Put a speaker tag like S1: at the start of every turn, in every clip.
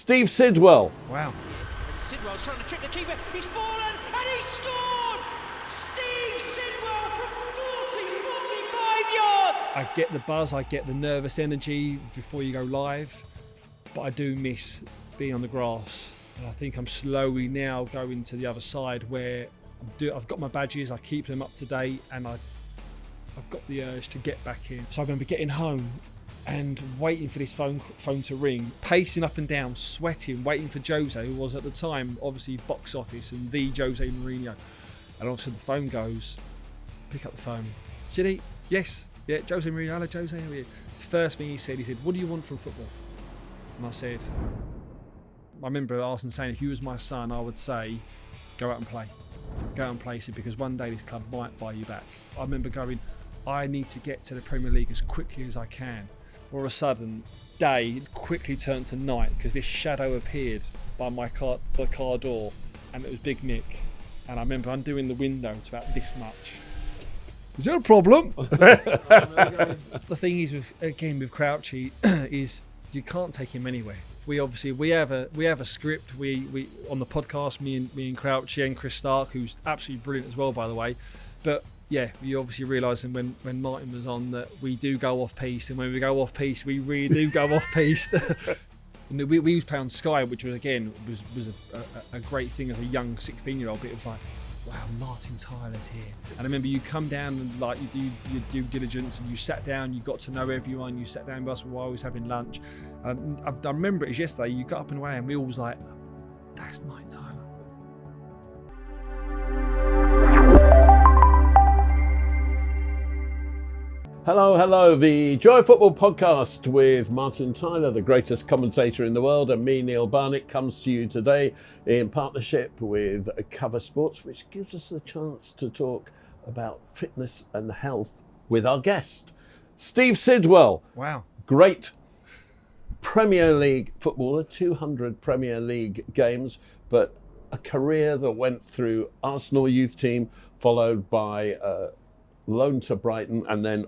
S1: Steve Sidwell.
S2: Wow.
S3: Sidwell's trying to trick the keeper. He's fallen and he's scored! Steve Sidwell from 45 yards!
S2: I get the buzz, I get the nervous energy before you go live, but I do miss being on the grass. And I think I'm slowly now going to the other side where I've got my badges, I keep them up to date, and I've got the urge to get back in. So I remember getting home and waiting for this phone to ring, pacing up and down, sweating, waiting for José, who was at the time obviously box office and the José Mourinho. And all of a sudden the phone goes, pick up the phone. Siddy, yes, yeah, José Mourinho, hello José, how are you? First thing he said, what do you want from football? And I said, I remember Arsène saying, if you was my son, I would say, go out and play. Go out and play, because one day this club might buy you back. I remember going, I need to get to the Premier League as quickly as I can. All of a sudden, day quickly turned to night because this shadow appeared by the car door, and it was Big Mick. And I remember undoing the window to about this much. Is there a problem? The thing is, with Crouchy, is you can't take him anywhere. We have a script. We on the podcast, me and Crouchy and Chris Stark, who's absolutely brilliant as well, by the way. But yeah, you obviously realising when Martin was on that we do go off piste, and when we go off piste, we really do go off piste. And we used to play on Sky, which was a great thing as a young 16-year-old. But it was like, wow, Martin Tyler's here. And I remember you come down and like you do your due diligence, and you sat down, you got to know everyone. You sat down with us while I was having lunch. And I remember it as yesterday. You got up and away, and we all was like, that's Martin Tyler.
S1: Hello, the Joy Football Podcast with Martin Tyler, the greatest commentator in the world, and me, Neil Barnett, comes to you today in partnership with Cver Sports, which gives us the chance to talk about fitness and health with our guest, Steve Sidwell.
S2: Wow.
S1: Great Premier League footballer, 200 Premier League games, but a career that went through Arsenal youth team, followed by loan to Brighton, and then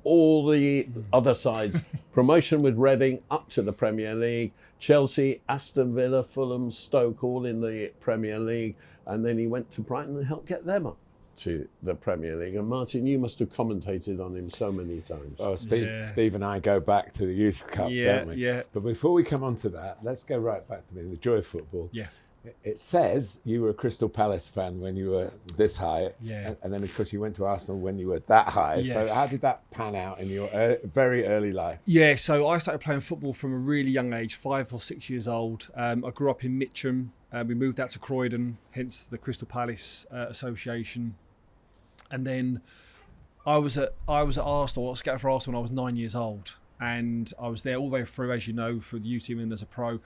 S1: all the other sides, promotion with Reading up to the Premier League, Chelsea, Aston Villa, Fulham, Stoke, all in the Premier League. And then he went to Brighton and helped get them up to the Premier League. And Martin, you must have commentated on him so many times.
S4: Oh, Steve and I go back to the Youth Cup, don't we?
S2: Yeah.
S4: But before we come on to that, let's go right back to the joy of football.
S2: Yeah.
S4: It says you were a Crystal Palace fan when you were this high,
S2: yeah,
S4: and then of course you went to Arsenal when you were that high.
S2: Yes.
S4: So how did that pan out in your very early life?
S2: Yeah, so I started playing football from a really young age, 5 or 6 years old. I grew up in Mitcham. We moved out to Croydon, hence the Crystal Palace Association. And then I was at Arsenal, scouted for Arsenal when I was 9 years old, and I was there all the way through, as you know, for the youth team and as a pro.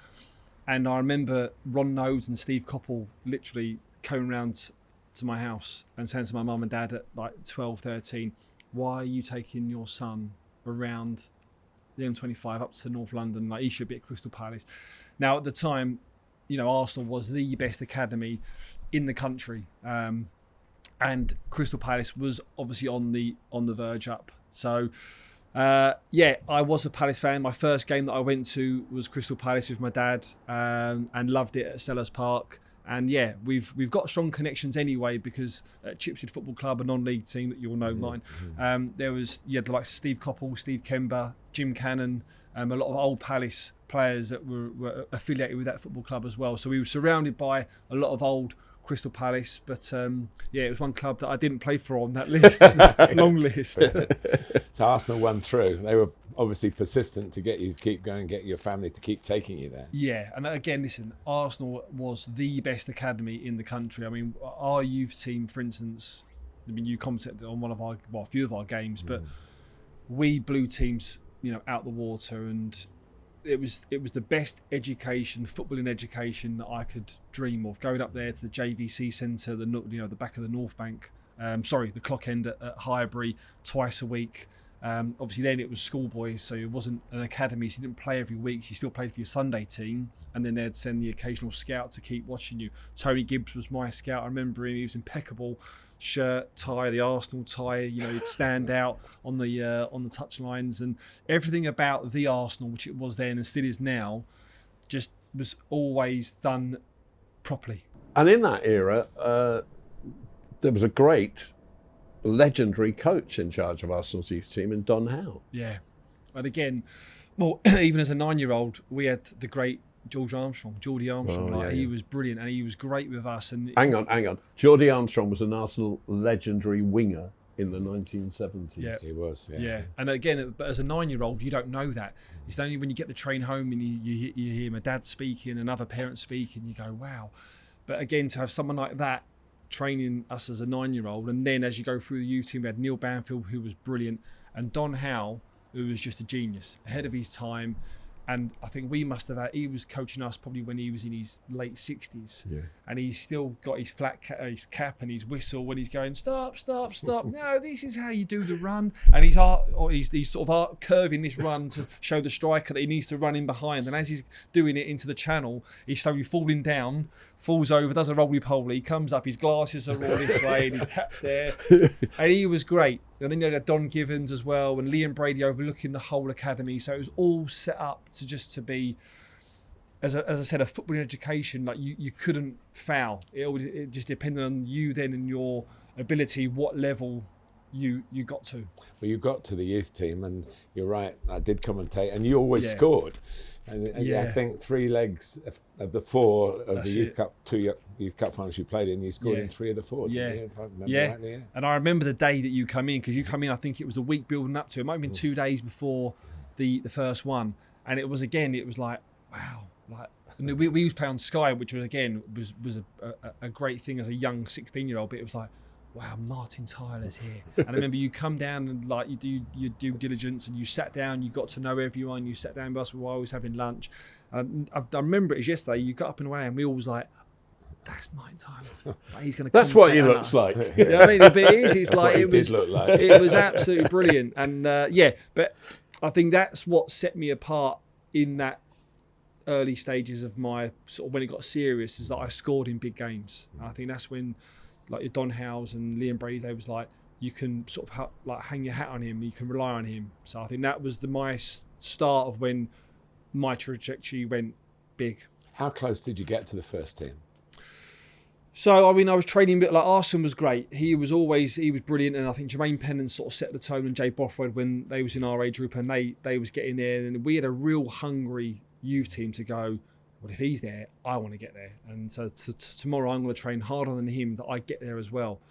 S2: And I remember Ron Nodes and Steve Coppell literally coming round to my house and saying to my mum and dad at like 12, 13, why are you taking your son around the M25 up to North London? Like, he should be at Crystal Palace. Now, at the time, you know, Arsenal was the best academy in the country. And Crystal Palace was obviously on the verge up. So, I was a Palace fan. My first game that I went to was Crystal Palace with my dad, and loved it at Sellers Park. And yeah, we've got strong connections anyway, because at Chipstead Football Club, a non-league team that you'll know mine, there was the likes of Steve Coppell, Steve Kember, Jim Cannon, a lot of old Palace players that were affiliated with that football club as well. So we were surrounded by a lot of old Crystal Palace, but it was one club that I didn't play for on that list, long list.
S4: So Arsenal won through. They were obviously persistent to get you to keep going, get your family to keep taking you there.
S2: Yeah, and again, listen, Arsenal was the best academy in the country. I mean, our youth team, for instance, I mean, you commented on a few of our games, but we blew teams, out the water, and it was the best education, footballing education that I could dream of. Going up there to the JVC Centre, the back of the North Bank, the clock end at Highbury twice a week. Obviously then it was schoolboys, so it wasn't an academy, so you didn't play every week. You still played for your Sunday team, and then they'd send the occasional scout to keep watching you. Tony Gibbs was my scout. I remember him, he was impeccable. Shirt, tie, the Arsenal tie, he'd stand out on the touch lines, and everything about the Arsenal, which it was then and still is now, just was always done properly.
S1: And in that era, there was a great, legendary coach in charge of Arsenal's youth team in Don Howe.
S2: Yeah. And again, well, even as a 9-year-old, we had the great Geordie Armstrong. He was brilliant, and he was great with us. And
S1: hang on. Geordie Armstrong was an Arsenal legendary winger in the 1970s.
S2: Yeah.
S4: He was,
S2: Yeah. And again, but as a 9-year-old, you don't know that. It's only when you get the train home and you hear my dad speaking and other parents speaking, you go, wow. But again, to have someone like that training us as a 9-year-old, and then as you go through the youth team, we had Neil Banfield, who was brilliant, and Don Howe, who was just a genius, ahead of his time. And I think we must have he was coaching us probably when he was in his late 60s. Yeah. And he's still got his his cap and his whistle when he's going, stop. No, this is how you do the run. And he's sort of curving this run to show the striker that he needs to run in behind. And as he's doing it into the channel, he's slowly falling down, falls over, does a roly-poly, comes up, his glasses are all this way and his cap's there. And he was great. And then you had Don Givens as well, and Liam Brady overlooking the whole academy. So it was all set up to be, as I said, a footballing education. Like you couldn't foul. It just depended on you then and your ability, what level you got to.
S4: Well, you got to the youth team, and you're right. I did commentate, and you always scored. And I think 3 legs of the 4 of the Youth Cup, 2 Youth Cup finals you played in, you scored in 3 of the 4.
S2: Yeah.
S4: Didn't you, if I remember rightly, yeah.
S2: And I remember the day that you come in, because you come in, I think it was the week building up to it. It might have been 2 days before the first one. And it was like, wow. Like, we used to play on Sky, which was a great thing as a young 16-year-old, but it was like, wow, Martin Tyler's here. And I remember you come down and like you do your due diligence, and you sat down, you got to know everyone, you sat down with us, we were always having lunch. And I remember it was yesterday, you got up and away, and we all was like, that's Martin Tyler. Like, he's going to.
S1: That's what he looks like.
S2: You know what I mean? But it is. It's like
S4: it was. Look like.
S2: It was absolutely brilliant, and but I think that's what set me apart in that early stages of my sort of when it got serious, is that I scored in big games. And I think that's when, like your Don Howes and Liam Brady, they was like, you can sort of hang your hat on him, you can rely on him. So I think that was my start of when my trajectory went big.
S4: How close did you get to the first team?
S2: So, I mean, I was training a bit like Arsène was great. He was brilliant. And I think Jermaine Pennant sort of set the tone, and Jay Bothroyd when they was in our age group, and they was getting there. And we had a real hungry youth team to go, well, if he's there, I want to get there. And so tomorrow I'm going to train harder than him that I get there as well.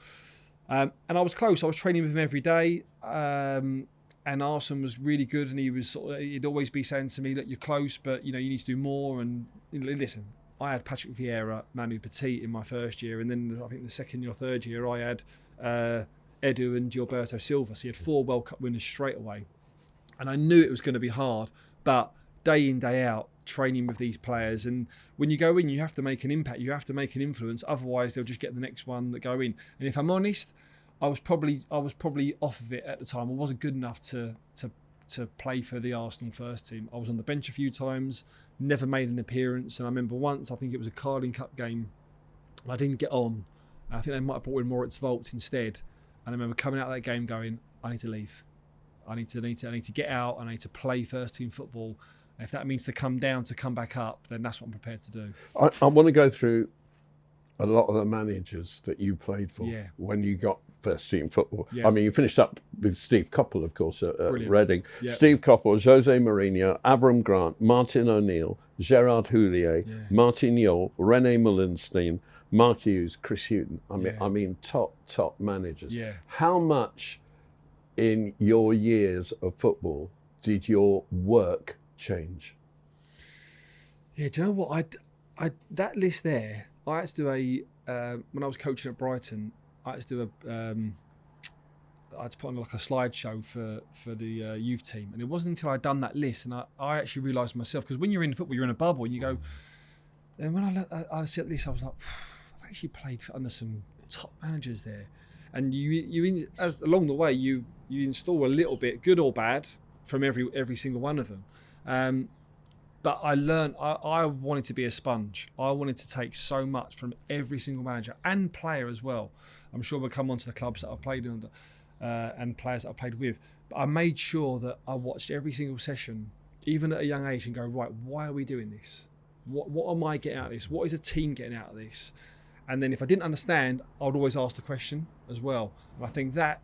S2: And I was close. I was training with him every day. And Arsène was really good. And he'd always be saying to me, look, you're close, but, you need to do more. And listen, I had Patrick Vieira, Manu Petit in my first year. And then I think the second or third year, I had Edu and Gilberto Silva. So he had 4 World Cup winners straight away. And I knew it was going to be hard, but day in, day out, training with these players, and when you go in, you have to make an impact, you have to make an influence, otherwise they'll just get the next one that go in. And if I'm honest, I was probably off of it at the time. I wasn't good enough to play for the Arsenal first team. I was on the bench a few times, never made an appearance, and I remember once, I think it was a Carling Cup game, and I didn't get on. I think they might have brought in Moritz Volz instead, and I remember coming out of that game going, I need to leave. I need to get out, and I need to play first team football. If that means to come down, to come back up, then that's what I'm prepared to do.
S1: I want to go through a lot of the managers that you played for when you got first team football. Yeah. I mean, you finished up with Steve Coppell, of course, at Reading. Yeah. Steve Coppell, José Mourinho, Avram Grant, Martin O'Neill, Gerard Houllier, Martin Jol, René Mullenstein, Mark Hughes, Chris Hughton. I mean, top managers. Yeah. How much in your years of football did your work change?
S2: Yeah, do you know what? I that list there, I had to do when I was coaching at Brighton, I had to do I had to put on like a slideshow for the youth team, and it wasn't until I'd done that list and I actually realised myself, because when you're in football, you're in a bubble, and you go. And when I see this, I was like, I've actually played under some top managers there, and as along the way you install a little bit, good or bad, from every single one of them. But I learned, I wanted to be a sponge. I wanted to take so much from every single manager and player as well. I'm sure we'll come on to the clubs that I played under and players that I played with. But I made sure that I watched every single session, even at a young age, and go, right, why are we doing this? What am I getting out of this? What is a team getting out of this? And then if I didn't understand, I would always ask the question as well. And I think that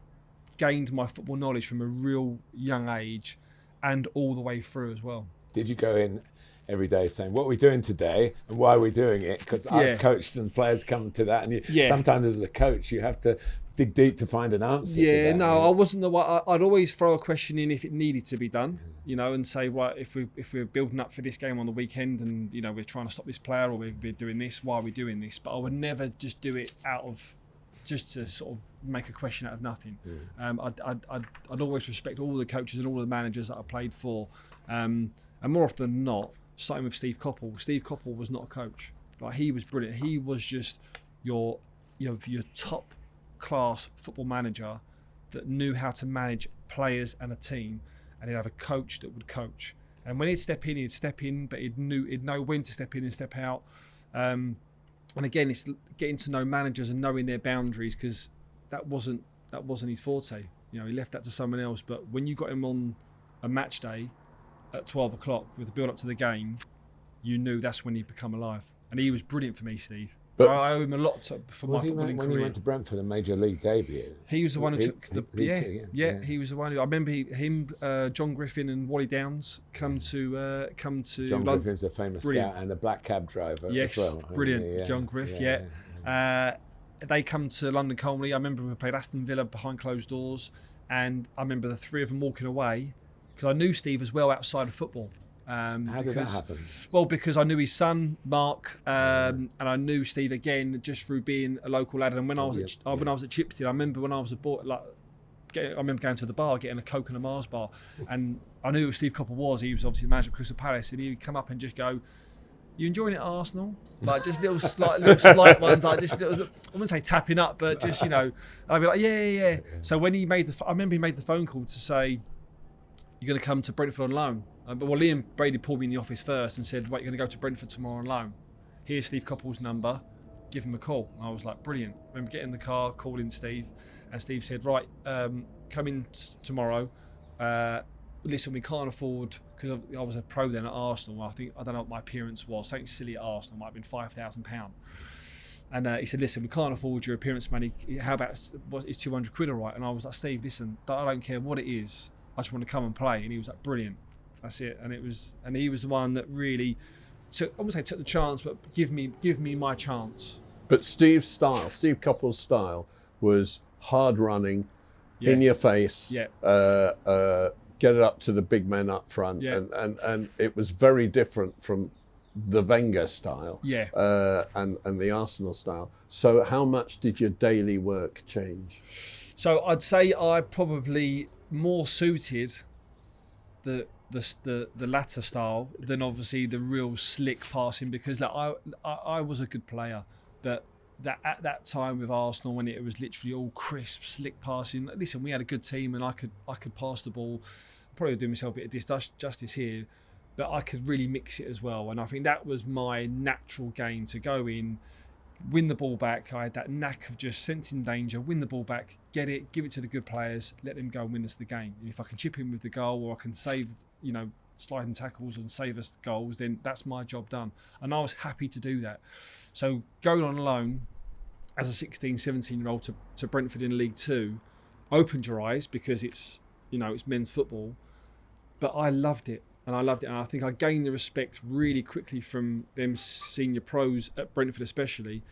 S2: gained my football knowledge from a real young age and all the way through as well.
S4: Did you go in every day saying, what are we doing today and why are we doing it? Because I've coached and players come to that, and sometimes as a coach you have to dig deep to find an answer.
S2: Yeah, I wasn't the one. I'd always throw a question in if it needed to be done, and say, right, if we're building up for this game on the weekend and we're trying to stop this player or we're doing this, why are we doing this? But I would never just do it out of just to sort of make a question out of nothing. I'd always respect all the coaches and all the managers that I played for, and more often than not, starting with Steve Coppell. Steve Coppell was not a coach. Like, he was brilliant. He was just your top class football manager that knew how to manage players and a team, and he'd have a coach that would coach. And when he'd step in, but he'd know when to step in and step out. And again, it's getting to know managers and knowing their boundaries, because that wasn't his forte. He left that to someone else. But when you got him on a match day at 12 o'clock with the build up to the game, you knew that's when he'd become alive. And he was brilliant for me, Steve. But I owe him a lot for my footballing career.
S4: When he went to Brentford and Major League debut?
S2: He was the one who took the he was the one who, I remember him, John Griffin and Wally Downs come to
S4: John Griffin's a famous scout and a black cab driver as well.
S2: Brilliant. John Griff, they come to London Colney. I remember we played Aston Villa behind closed doors, and I remember the three of them walking away, because I knew Steve as well outside of football.
S4: How did that happen?
S2: Well, because I knew his son Mark, and I knew Steve again just through being a local lad. And when I was at Chipstead, I remember when I was a boy, I remember going to the bar, getting a Coke and a Mars bar, and I knew who Steve Coppell was. He was obviously the manager of Crystal Palace, and he would come up and just go, "You enjoying it at Arsenal?" Like, just little slight ones, like just I wouldn't say tapping up, but just And I'd be like, yeah. So when I remember he made the phone call to say, "You're going to come to Brentford on loan." But Liam Brady pulled me in the office first and said, "Right, you're going to go to Brentford tomorrow on loan. Here's Steve Coppell's number. Give him a call." And I was like, brilliant. I remember getting in the car, calling Steve, and Steve said, "Right, come in tomorrow. Listen, we can't afford," because I was a pro then at Arsenal. I don't know what my appearance was. Something silly at Arsenal, might have been £5,000. And he said, "Listen, we can't afford your appearance money. How about, is 200 quid all right?" And I was like, "Steve, listen, I don't care what it is. I just want to come and play." And he was like, "Brilliant. That's it." And he was the one that really took the chance, but give me my chance.
S1: But Steve Coppell's style was hard running, in your face, get it up to the big men up front, and it was very different from the Wenger style, and the Arsenal style. So how much did your daily work change?
S2: So I'd say I probably more suited the latter style than obviously the real slick passing, because I was a good player, but at that time with Arsenal, when it was literally all crisp, slick passing. Listen, we had a good team, and I could pass the ball. I'm probably doing myself a bit of justice here, but I could really mix it as well. And I think that was my natural game, to go in, win the ball back. I had that knack of just sensing danger, win the ball back, get it, give it to the good players, let them go and win us the game. And if I can chip in with the goal, or I can save, sliding tackles and save us goals, then that's my job done. And I was happy to do that. So going on loan as a 16, 17-year-old to Brentford in League Two opened your eyes, because it's men's football. But I loved it. And I think I gained the respect really quickly from them senior pros at Brentford especially,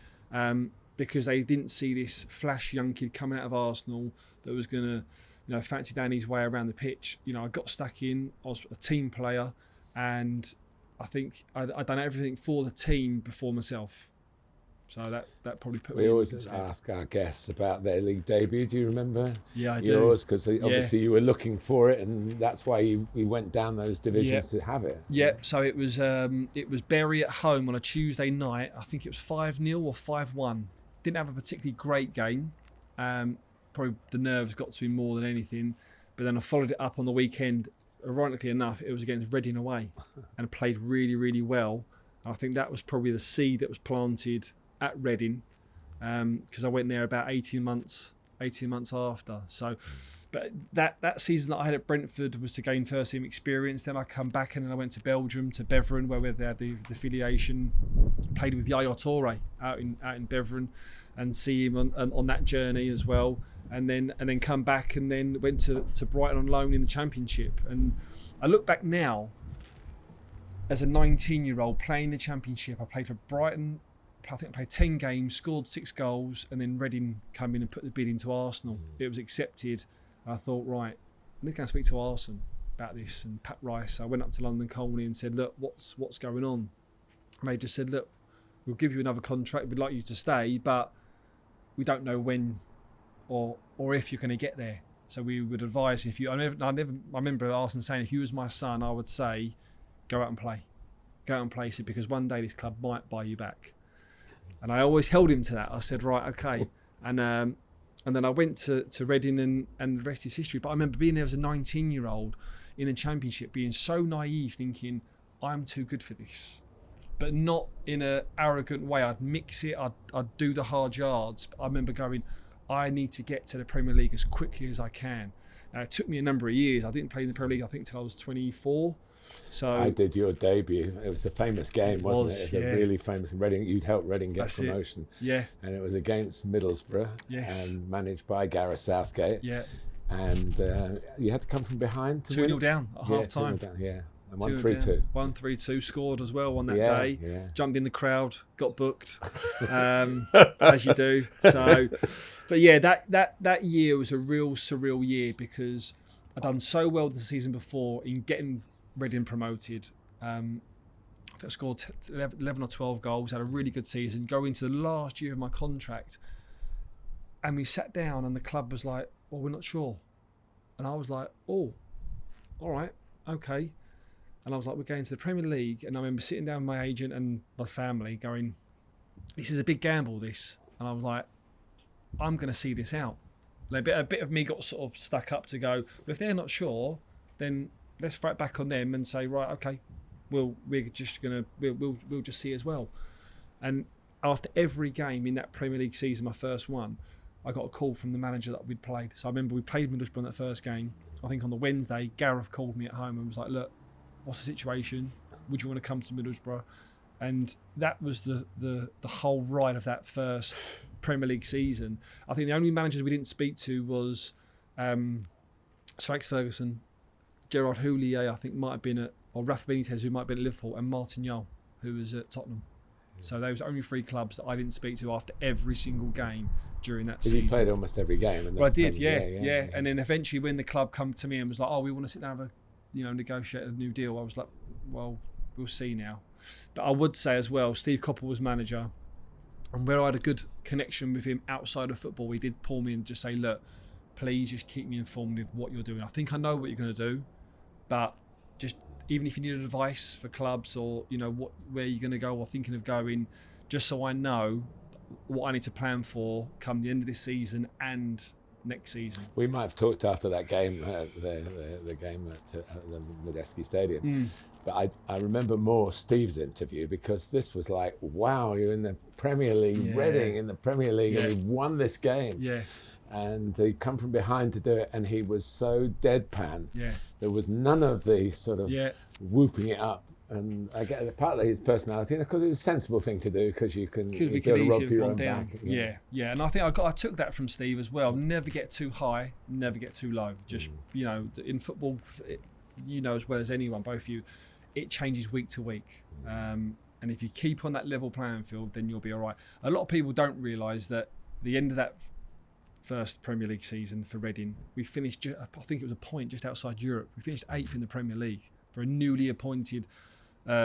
S2: because they didn't see this flash young kid coming out of Arsenal that was going to fancy down his way around the pitch. I got stuck in. I was a team player, and I think I'd done everything for the team before myself. So that probably put me.
S4: We always ask our guests about their league debut. Do you remember?
S2: Yeah, I do.
S4: Yours, because obviously you were looking for it, and that's why we went down those divisions to have it.
S2: Yeah. So it was Bury at home on a Tuesday night. I think it was 5-0 or 5-1. Didn't have a particularly great game. Probably the nerves got to me more than anything. But then I followed it up on the weekend. Ironically enough, it was against Reading away, and played really, really well. And I think that was probably the seed that was planted at Reading, because I went there about 18 months after. So But that season that I had at Brentford was to gain first team experience. Then I come back and then I went to Belgium, to Beveren, where they had the affiliation. Played with Yaya Touré out in Beveren, and see him on that journey as well. And then come back and then went to Brighton on loan in the Championship. And I look back now, as a 19-year-old playing the Championship, I played for Brighton. I think I played 10 games, scored 6 goals, and then Reading came in and put the bid into Arsenal. It was accepted. I thought, right, I need to go and speak to Arsène about this, and Pat Rice. I went up to London Colney and said, look, what's going on? And they just said, look, we'll give you another contract. We'd like you to stay, but we don't know when or if you're going to get there. So we would advise, if you, I remember Arsène saying, if you was my son, I would say, go out and play. Go out and play, because one day this club might buy you back. And I always held him to that. I said, right, okay. And then I went to Reading, and the rest is history. But I remember being there as a 19-year-old in the Championship, being so naive, thinking, I'm too good for this. But not in an arrogant way. I'd mix it, I'd do the hard yards. But I remember going, I need to get to the Premier League as quickly as I can. Now, it took me a number of years. I didn't play in the Premier League, I think, till I was 24. So
S4: I did your debut. It was a famous game, wasn't it? It was a really famous Reading. You'd helped Reading get promotion.
S2: Yeah.
S4: And it was against Middlesbrough.
S2: Yes.
S4: And managed by Gareth Southgate.
S2: Yeah.
S4: And you had to come from behind to
S2: 2-0 down at half time.
S4: 2-0 down, yeah. And 1-3-2.
S2: 1-3-2, scored as well on that day.
S4: Yeah.
S2: Jumped in the crowd, got booked, as you do. So, but yeah, that year was a real surreal year, because I'd done so well the season before in getting Reading promoted. I think I scored 11 or 12 goals, had a really good season, go into the last year of my contract, and we sat down and the club was like, well, we're not sure. And I was like, oh, all right, okay. And I was like, we're going to the Premier League. And I remember sitting down with my agent and my family going, this is a big gamble, this. And I was like, I'm going to see this out. And a bit of me got sort of stuck up to go, well, if they're not sure, then let's throw it back on them and say, right, okay, we'll just see as well. And after every game in that Premier League season, my first one, I got a call from the manager that we'd played. So I remember we played Middlesbrough in that first game. I think on the Wednesday, Gareth called me at home and was like, look, what's the situation? Would you want to come to Middlesbrough? And that was the whole ride of that first Premier League season. I think the only managers we didn't speak to was Sir Alex Ferguson, Gerard Houllier, I think might have been or Rafa Benitez, who might have been at Liverpool, and Martin Jol, who was at Tottenham. So those only 3 clubs that I didn't speak to after every single game during that season.
S4: You played almost every game.
S2: Well, I did, yeah. And then eventually when the club come to me and was like, oh, we want to sit down and negotiate a new deal, I was like, well, we'll see now. But I would say as well, Steve Coppell was manager, and where I had a good connection with him outside of football, he did pull me and just say, look, please just keep me informed of what you're doing. I think I know what you're going to do, but just even if you need advice for clubs or where you're going to go or thinking of going, just so I know what I need to plan for come the end of this season and next season.
S4: We might have talked after that game, the game at the Medeski Stadium, but I remember more Steve's interview, because this was like, wow, you're in the Premier League, Reading in the Premier League, and you won this game. Yeah. And he come from behind to do it, and he was so deadpan. Yeah. There was none of the sort of whooping it up. And I get partly his personality, and of course it was a sensible thing to do, because you can rob for your own back.
S2: Yeah. And I think I took that from Steve as well. Never get too high, never get too low. Just in football, as well as anyone, both of you, it changes week to week. And if you keep on that level playing field, then you'll be all right. A lot of people don't realise that the end of that first Premier League season for Reading, we finished, I think it was a point just outside Europe. We finished 8th in the Premier League for a newly appointed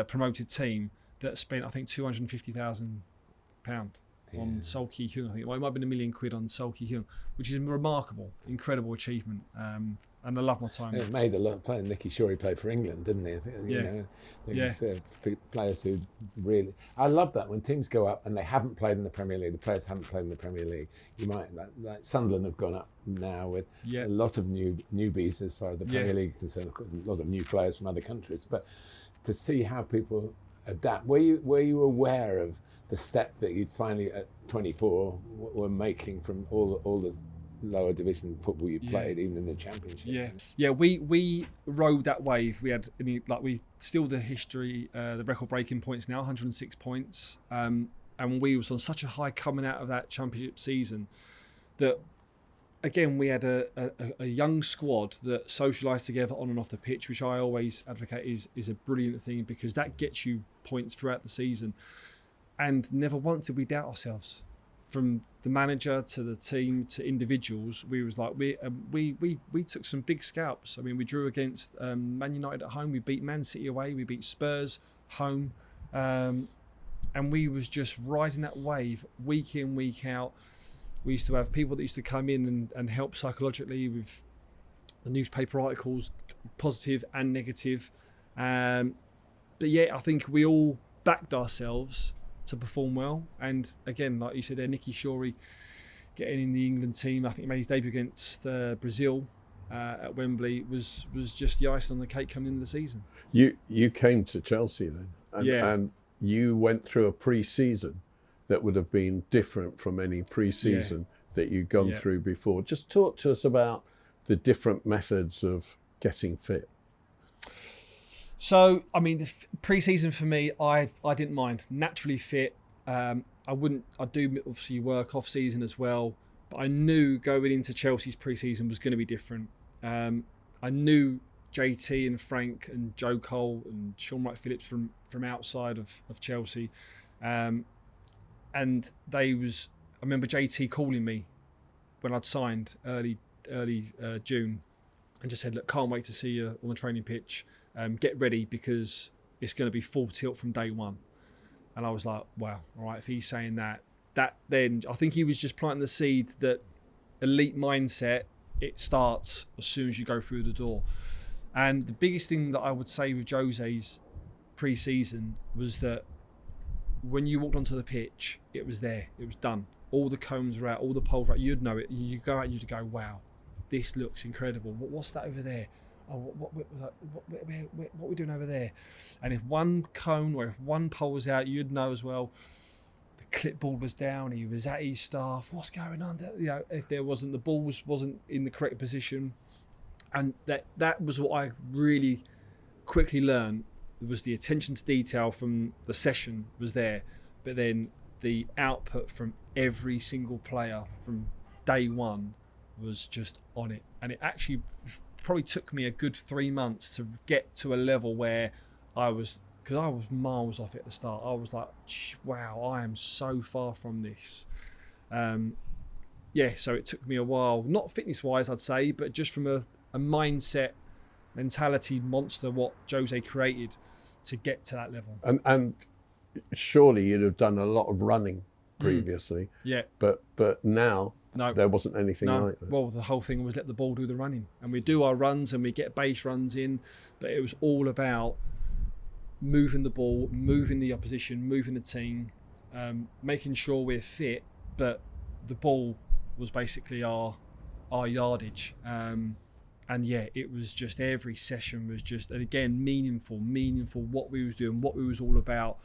S2: promoted team that spent, I think, £250,000 on Sol Ki-Hyun. I think it might have been £1 million on Sol Ki-Hyun, which is a remarkable, incredible achievement. And I love my time.
S4: It made a lot of players. Nicky Shorey played for England, didn't he? Players who really. I love that when teams go up and they haven't played in the Premier League. The players haven't played in the Premier League. You might like Sunderland have gone up now with a lot of newbies as far as the Premier League is concerned. A lot of new players from other countries, but to see how people adapt. Were you aware of the step that you'd finally at 24 were making from all the lower division football you played, even in the Championship.
S2: Yeah. We rode that wave. We had we still the history, the record-breaking points now, 106 points, and we was on such a high coming out of that Championship season that. Again, we had a young squad that socialised together on and off the pitch, which I always advocate is a brilliant thing because that gets you points throughout the season. And never once did we doubt ourselves. From the manager to the team to individuals, we was like we took some big scalps. I mean, we drew against Man United at home, we beat Man City away, we beat Spurs home, and we was just riding that wave week in, week out. We used to have people that used to come in and help psychologically with the newspaper articles, positive and negative. But yeah, I think we all backed ourselves to perform well. And again, like you said there, Nicky Shorey getting in the England team, I think he made his debut against Brazil at Wembley, was just the icing on the cake coming into the season.
S1: You came to Chelsea then, and you went through a pre-season that would have been different from any pre-season that you'd gone through before. Just talk to us about the different methods of getting fit.
S2: So, I mean, the pre-season for me, I didn't mind. Naturally fit. I'd do obviously work off season as well, but I knew going into Chelsea's pre-season was going to be different. I knew JT and Frank and Joe Cole and Sean Wright-Phillips from outside of Chelsea. And I remember JT calling me when I'd signed early June and just said, look, can't wait to see you on the training pitch. Get ready because it's going to be full tilt from day one. And I was like, wow, all right, if he's saying that then I think he was just planting the seed that elite mindset, it starts as soon as you go through the door. And the biggest thing that I would say with José's pre-season was that when you walked onto the pitch, it was there. It was done. All the cones were out, all the poles were out. You'd know it. You go out and you'd go, wow, this looks incredible. What's that over there? Oh, what are we doing over there? And if one cone or if one pole was out, you'd know as well. The clipboard was down. He was at his staff. What's going on? You know, if there wasn't, the ball wasn't in the correct position. And that was what I really quickly learned. Was the attention to detail from the session was there, but then the output from every single player from day one was just on it. And it actually probably took me a good 3 months to get to a level where because I was miles off it at the start. I was like, wow, I am so far from this. So it took me a while, not fitness wise I'd say, but just from a mindset mentality monster what José created to get to that level.
S1: And surely you'd have done a lot of running previously. But now there wasn't anything like that.
S2: Well, the whole thing was let the ball do the running. And we do our runs and we get base runs in, but it was all about moving the ball, moving the opposition, moving the team, making sure we're fit, but the ball was basically our yardage. And yeah, it was just every session was just, and again, meaningful what we was doing, what we was all about,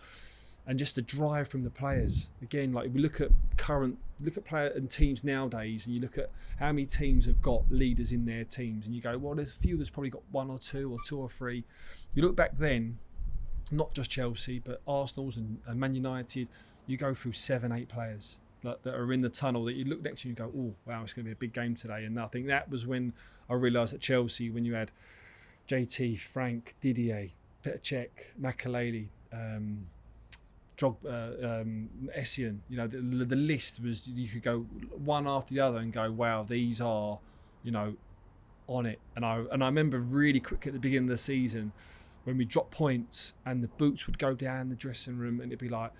S2: and just the drive from the players. Again, like we look at player and teams nowadays, and you look at how many teams have got leaders in their teams, and you go, well, there's a few that's probably got one or two or three. You look back then, not just Chelsea, but Arsenal's and Man United, you go through 7-8 players that are in the tunnel that you look next to and you go, oh, wow, it's going to be a big game today. And I think that was when I realised at Chelsea, when you had JT, Frank, Didier, Petr Cech, Makelele, Essien, you know, the list was, you could go one after the other and go, wow, these are, you know, on it. And I remember really quick at the beginning of the season when we dropped points and the boots would go down the dressing room and it'd be like,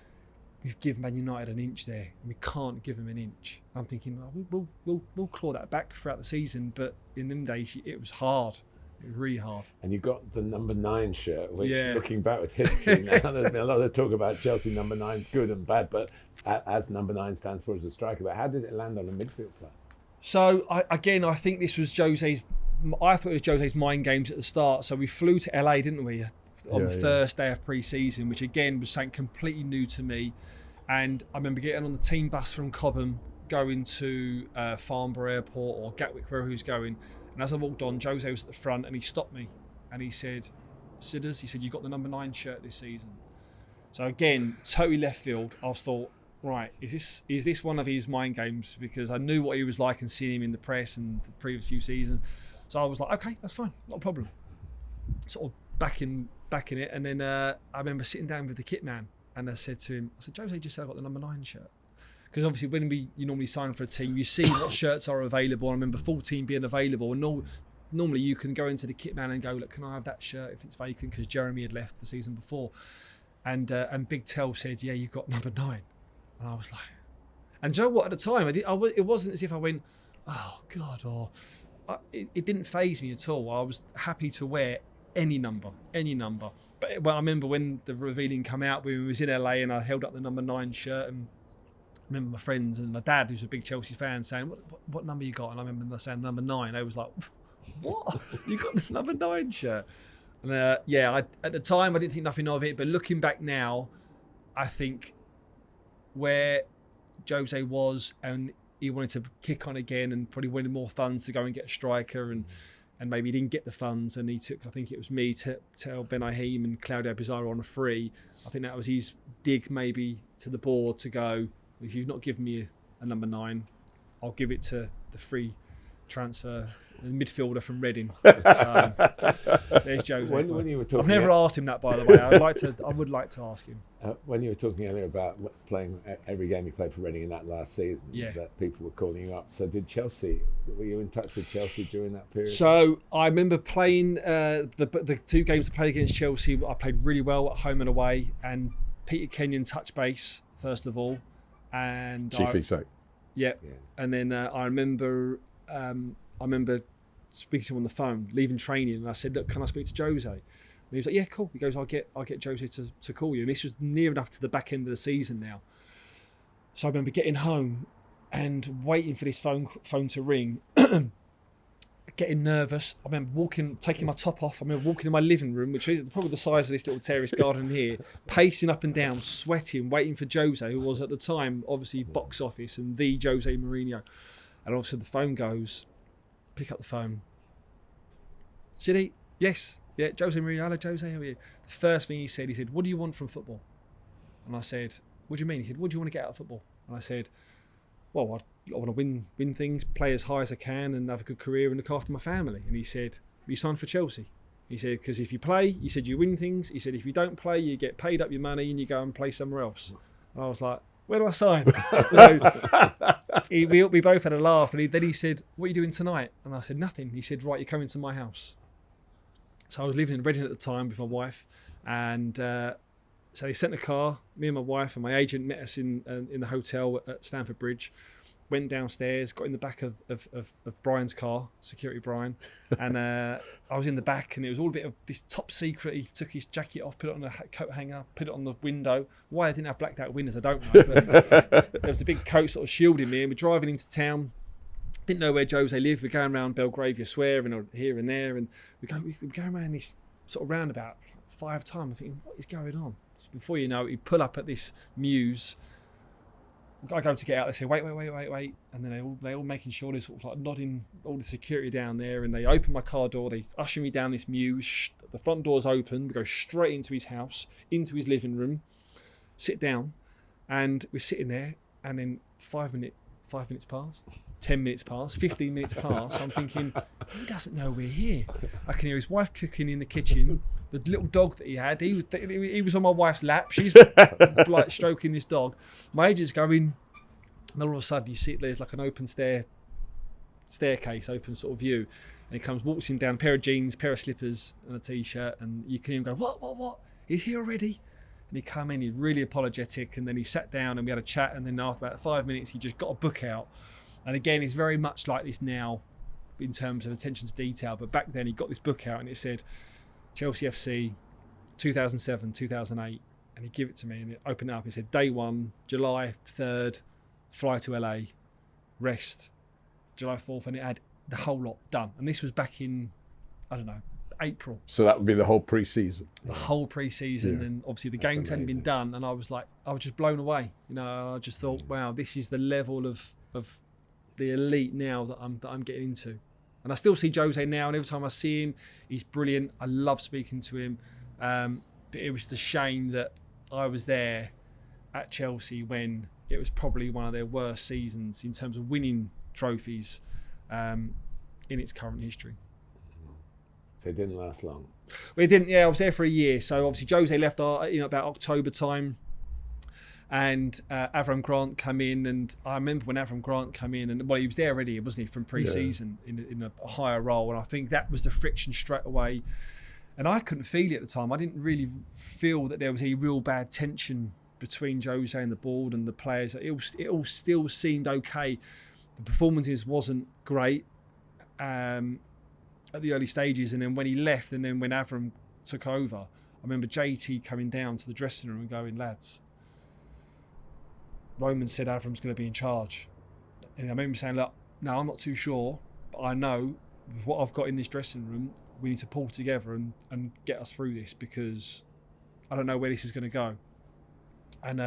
S2: we've given Man United an inch there and we can't give them an inch. I'm thinking, well, we'll claw that back throughout the season, but in them days it was hard. It was really hard. And
S4: you got the number 9 shirt, which looking back with history now, there's been a lot of talk about Chelsea number 9's good and bad, but as number 9 stands for as a striker, but how did it land on a midfield player?
S2: So I think this was I thought it was José's mind games at the start. So we flew to LA, didn't we? On the first day of pre-season, which again was something completely new to me. And I remember getting on the team bus from Cobham going to Farnborough Airport or Gatwick, wherever he was going. And as I walked on, José was at the front and he stopped me and he said, Sidders, he said, you got the number 9 shirt this season. So again, totally left field. I thought, right, is this one of his mind games? Because I knew what he was like and seeing him in the press and the previous few seasons. So I was like, okay, that's fine, not a problem. Sort of backing it. And then I remember sitting down with the kit man and I said to him, José just said I got the number 9 shirt. Because obviously when you normally sign for a team, you see what shirts are available. I remember 14 being available. And normally you can go into the kit man and go, look, can I have that shirt if it's vacant? Because Jeremy had left the season before. And Big Tell said, yeah, you've got number 9. And I was like, and do you know what? At the time, it wasn't as if I went, oh God, or it didn't faze me at all. I was happy to wear any number. But I remember when the revealing came out, we was in LA and I held up the number 9 shirt, and I remember my friends and my dad, who's a big Chelsea fan, saying, what number you got? And I remember saying number 9. I was like, what? You got the number 9 shirt? And at the time I didn't think nothing of it, but looking back now, I think where José was, and he wanted to kick on again and probably wanted more funds to go and get a striker, and maybe he didn't get the funds, and he took, I think it was me, to tell Ben Ahim and Claudio Pizarro on a free. I think that was his dig maybe to the board to go, if you've not given me a number 9, I'll give it to the free transfer, the midfielder from Reading. So there's José.
S4: When you were talking,
S2: I've never asked him that, by the way. I would like to ask him.
S4: When you were talking earlier about playing every game you played for Reading in that last season, that people were calling you up. So were you in touch with Chelsea during that period?
S2: So I remember playing the 2 games I played against Chelsea. I played really well at home and away, and Peter Kenyon touched base first of all, and
S1: Chief.
S2: Yeah, and then I remember speaking to him on the phone, leaving training, and I said, look, can I speak to José? And he was like, yeah, cool. He goes, I'll get José to call you. And this was near enough to the back end of the season now. So I remember getting home and waiting for this phone to ring, getting nervous. I remember taking my top off. I remember walking in my living room, which is probably the size of this little terrace garden here, pacing up and down, sweating, waiting for José, who was at the time, obviously, box office and the José Mourinho. And obviously the phone goes, pick up the phone. Siddy, yes. Yeah, José Mourinho. Hello, José, how are you? The first thing he said, what do you want from football? And I said, what do you mean? He said, what do you want to get out of football? And I said, well, I want to win things, play as high as I can and have a good career and look after my family. And he said, you signed for Chelsea. He said, because if you play, he said, you win things. He said, if you don't play, you get paid up your money and you go and play somewhere else. And I was like, where do I sign? We both had a laugh, and then he said, what are you doing tonight? And I said, nothing. He said, right, you're coming to my house. So I was living in Reading at the time with my wife, and so he sent a car. Me and my wife and my agent met us in the hotel at Stamford Bridge. Went downstairs, got in the back of Brian's car, security Brian, and I was in the back, and it was all a bit of this top secret. He took his jacket off, put it on a coat hanger, put it on the window. Why I didn't have blacked out windows, I don't know. But there was a big coat sort of shielding me, and we're driving into town. Didn't know where José lived. We're going around Belgravia Square and here and there, and we're going around this sort of roundabout 5 times. I'm thinking, what is going on? So before you know it, we pull up at this Mews. I go to get out, they say, wait. And then they all making sure they're sort of like nodding all the security down there, and they open my car door, they usher me down this Mews. The front door's open, we go straight into his house, into his living room, sit down, and we're sitting there, and then 5 minutes passed, 10 minutes passed, 15 minutes passed. I'm thinking, he doesn't know we're here. I can hear his wife cooking in the kitchen. The little dog that he had, he was on my wife's lap. She's like stroking this dog. My agent's going, and all of a sudden you see there's like an open staircase, open sort of view. And he walks in down, a pair of jeans, pair of slippers and a t-shirt. And you can hear him go, what? He's here already? And he come in, he's really apologetic. And then he sat down and we had a chat. And then after about 5 minutes, he just got a book out. And again, it's very much like this now in terms of attention to detail. But back then he got this book out and it said, Chelsea FC 2007, 2008, and he gave it to me and it opened up. It said day 1, July 3rd, fly to LA, rest, July 4th, and it had the whole lot done. And this was back in, I don't know, April.
S1: So that would be the whole pre-season.
S2: The whole pre-season, and obviously the games hadn't been done, and I was just blown away. You know, I just thought, wow, this is the level of of the elite now that I'm getting into. And I still see José now, and every time I see him, he's brilliant. I love speaking to him. But it was the shame that I was there at Chelsea when it was probably one of their worst seasons in terms of winning trophies in its current history.
S4: So it didn't last long.
S2: Well, it didn't. Yeah, I was there for a year. So obviously José left, about October time, and Avram Grant come in. And I remember when Avram Grant come in, and he was there already, wasn't he, from pre-season in a higher role. And I think that was the friction straight away. And I couldn't feel it at the time. I didn't really feel that there was any real bad tension between José and the board and the players. It all still seemed okay. The performances wasn't great at the early stages, and then when he left, and then when Avram took over, I remember JT coming down to the dressing room and going, "Lads, Roman said Avram's going to be in charge." And I remember saying, "Look, no, I'm not too sure, but I know with what I've got in this dressing room, we need to pull together and get us through this, because I don't know where this is going to go." And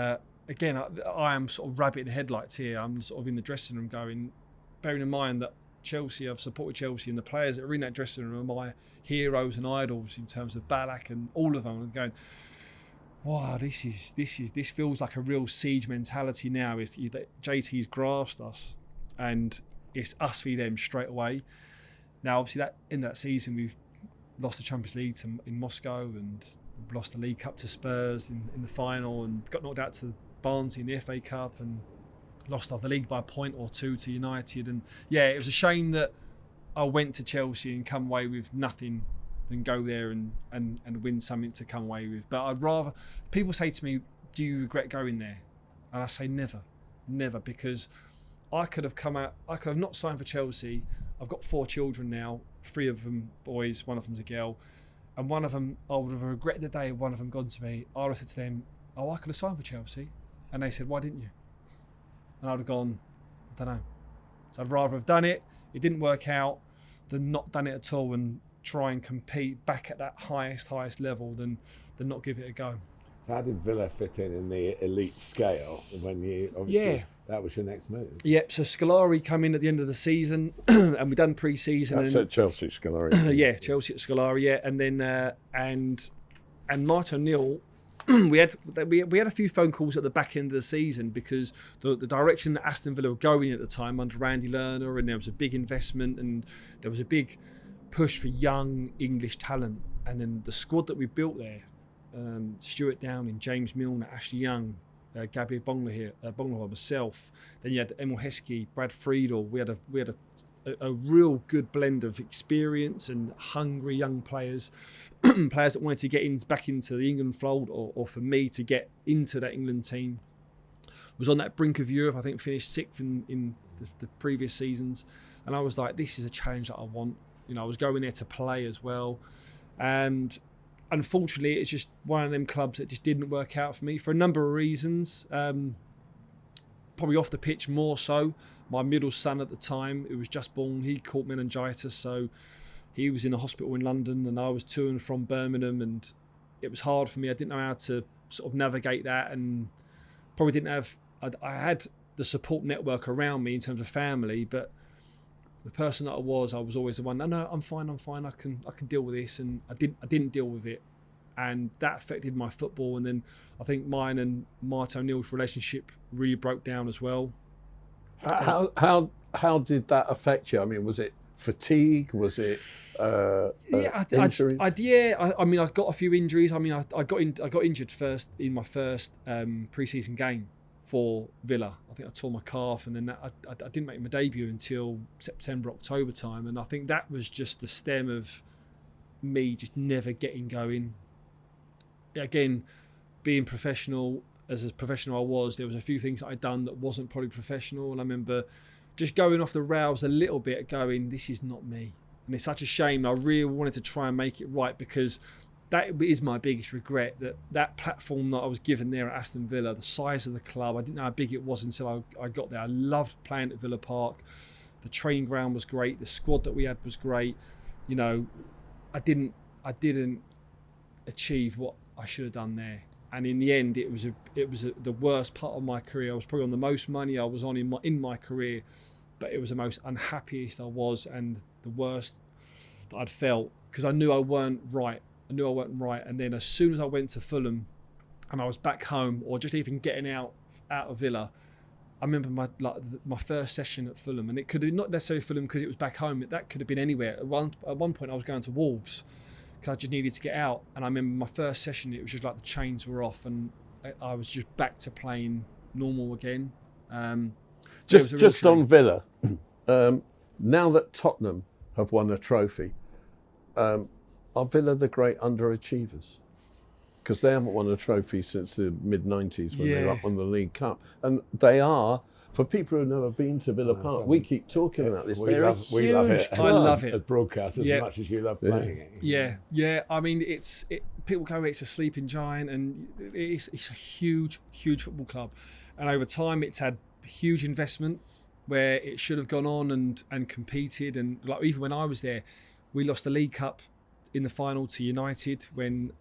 S2: again, I am sort of rabbit in the headlights here. I'm sort of in the dressing room going, bearing in mind that Chelsea, I've supported Chelsea, and the players that are in that dressing room are my heroes and idols in terms of Ballack and all of them. And going, wow, this feels like a real siege mentality now. Is that JT's grasped us, and it's us v them straight away. Now, obviously, that in that season we lost the Champions League in Moscow, and lost the League Cup to Spurs in the final, and got knocked out to Barnsley in the FA Cup, and lost the league by a point or two to United. And yeah, it was a shame that I went to Chelsea and come away with nothing than go there and win something to come away with. But I'd rather, people say to me, "Do you regret going there?" And I say never, because I could have not signed for Chelsea. I've got 4 children now, 3 of them boys, 1 of them's a girl. And one of them, I would have regretted the day one of them gone to me. I would have said to them, "Oh, I could have signed for Chelsea." And they said, "Why didn't you?" And I would have gone, "I don't know." So I'd rather have done it. It didn't work out than not done it at all and try and compete back at that highest level than not give it a go.
S4: So how did Villa fit in the elite scale when you obviously that was your next move?
S2: Yep. So Scolari come in at the end of the season, and we done pre-season.
S1: That's at Chelsea, Scolari.
S2: Yeah, Chelsea at Scolari. Yeah, and then and Martin O'Neill. we had a few phone calls at the back end of the season, because the direction that Aston Villa were going at the time under Randy Lerner, and there was a big investment and there was a big push for young English talent, and then the squad that we built there. Stuart Downing, James Milner, Ashley Young, Gabriel Bonglahor, myself. Then you had Emil Heskey, Brad Friedel. We had a real good blend of experience and hungry young players, players that wanted to get back into the England fold, or for me to get into that England team. Was on that brink of Europe. I think finished 6th in the previous seasons, and I was like, this is a challenge that I want. I was going there to play as well, and unfortunately, it's just one of them clubs that just didn't work out for me for a number of reasons. Probably off the pitch more so. My middle son at the time, who was just born, he caught meningitis, so he was in a hospital in London, and I was to and from Birmingham, and it was hard for me. I didn't know how to sort of navigate that, and probably didn't have. I had the support network around me in terms of family, but the person that I was always the one. No, I'm fine. I can deal with this, and I didn't deal with it, and that affected my football. And then I think mine and Martin O'Neill's relationship really broke down as well.
S1: How did that affect you? I mean, was it fatigue? Was it injuries?
S2: I got a few injuries. I mean, I got injured first in my first pre-season game for Villa. I think I tore my calf, and then I didn't make my debut until September, October time, and I think that was just the stem of me just never getting going. Again, being professional, as professional I was, there was a few things that I'd done that wasn't probably professional, and I remember just going off the rails a little bit, going, this is not me. And it's such a shame. I really wanted to try and make it right, because that is my biggest regret, that platform that I was given there at Aston Villa, the size of the club, I didn't know how big it was until I got there. I loved playing at Villa Park. The training ground was great. The squad that we had was great. I didn't achieve what I should have done there. And in the end, it was the worst part of my career. I was probably on the most money I was on in my career, but it was the most unhappiest I was and the worst that I'd felt, because I knew I weren't right. And then as soon as I went to Fulham and I was back home, or just even getting out of Villa, I remember my first session at Fulham, and it could have not necessarily Fulham because it was back home. That could have been anywhere. At one point, I was going to Wolves because I just needed to get out. And I remember my first session, it was just like the chains were off, and I was just back to playing normal again.
S1: Just on Villa, now that Tottenham have won a trophy, are Villa the great underachievers? Because they haven't won a trophy since the mid-90s when they were up on the League Cup. And they are, for people who've never been to Villa Park, we keep talking about this.
S4: We love it.
S2: I love it.
S4: As broadcasters, as much as you love playing it.
S2: Yeah. I mean, people go, it's a sleeping giant, and it's a huge, huge football club. And over time, it's had huge investment where it should have gone on and competed. And like even when I was there, we lost the League Cup in the final to United when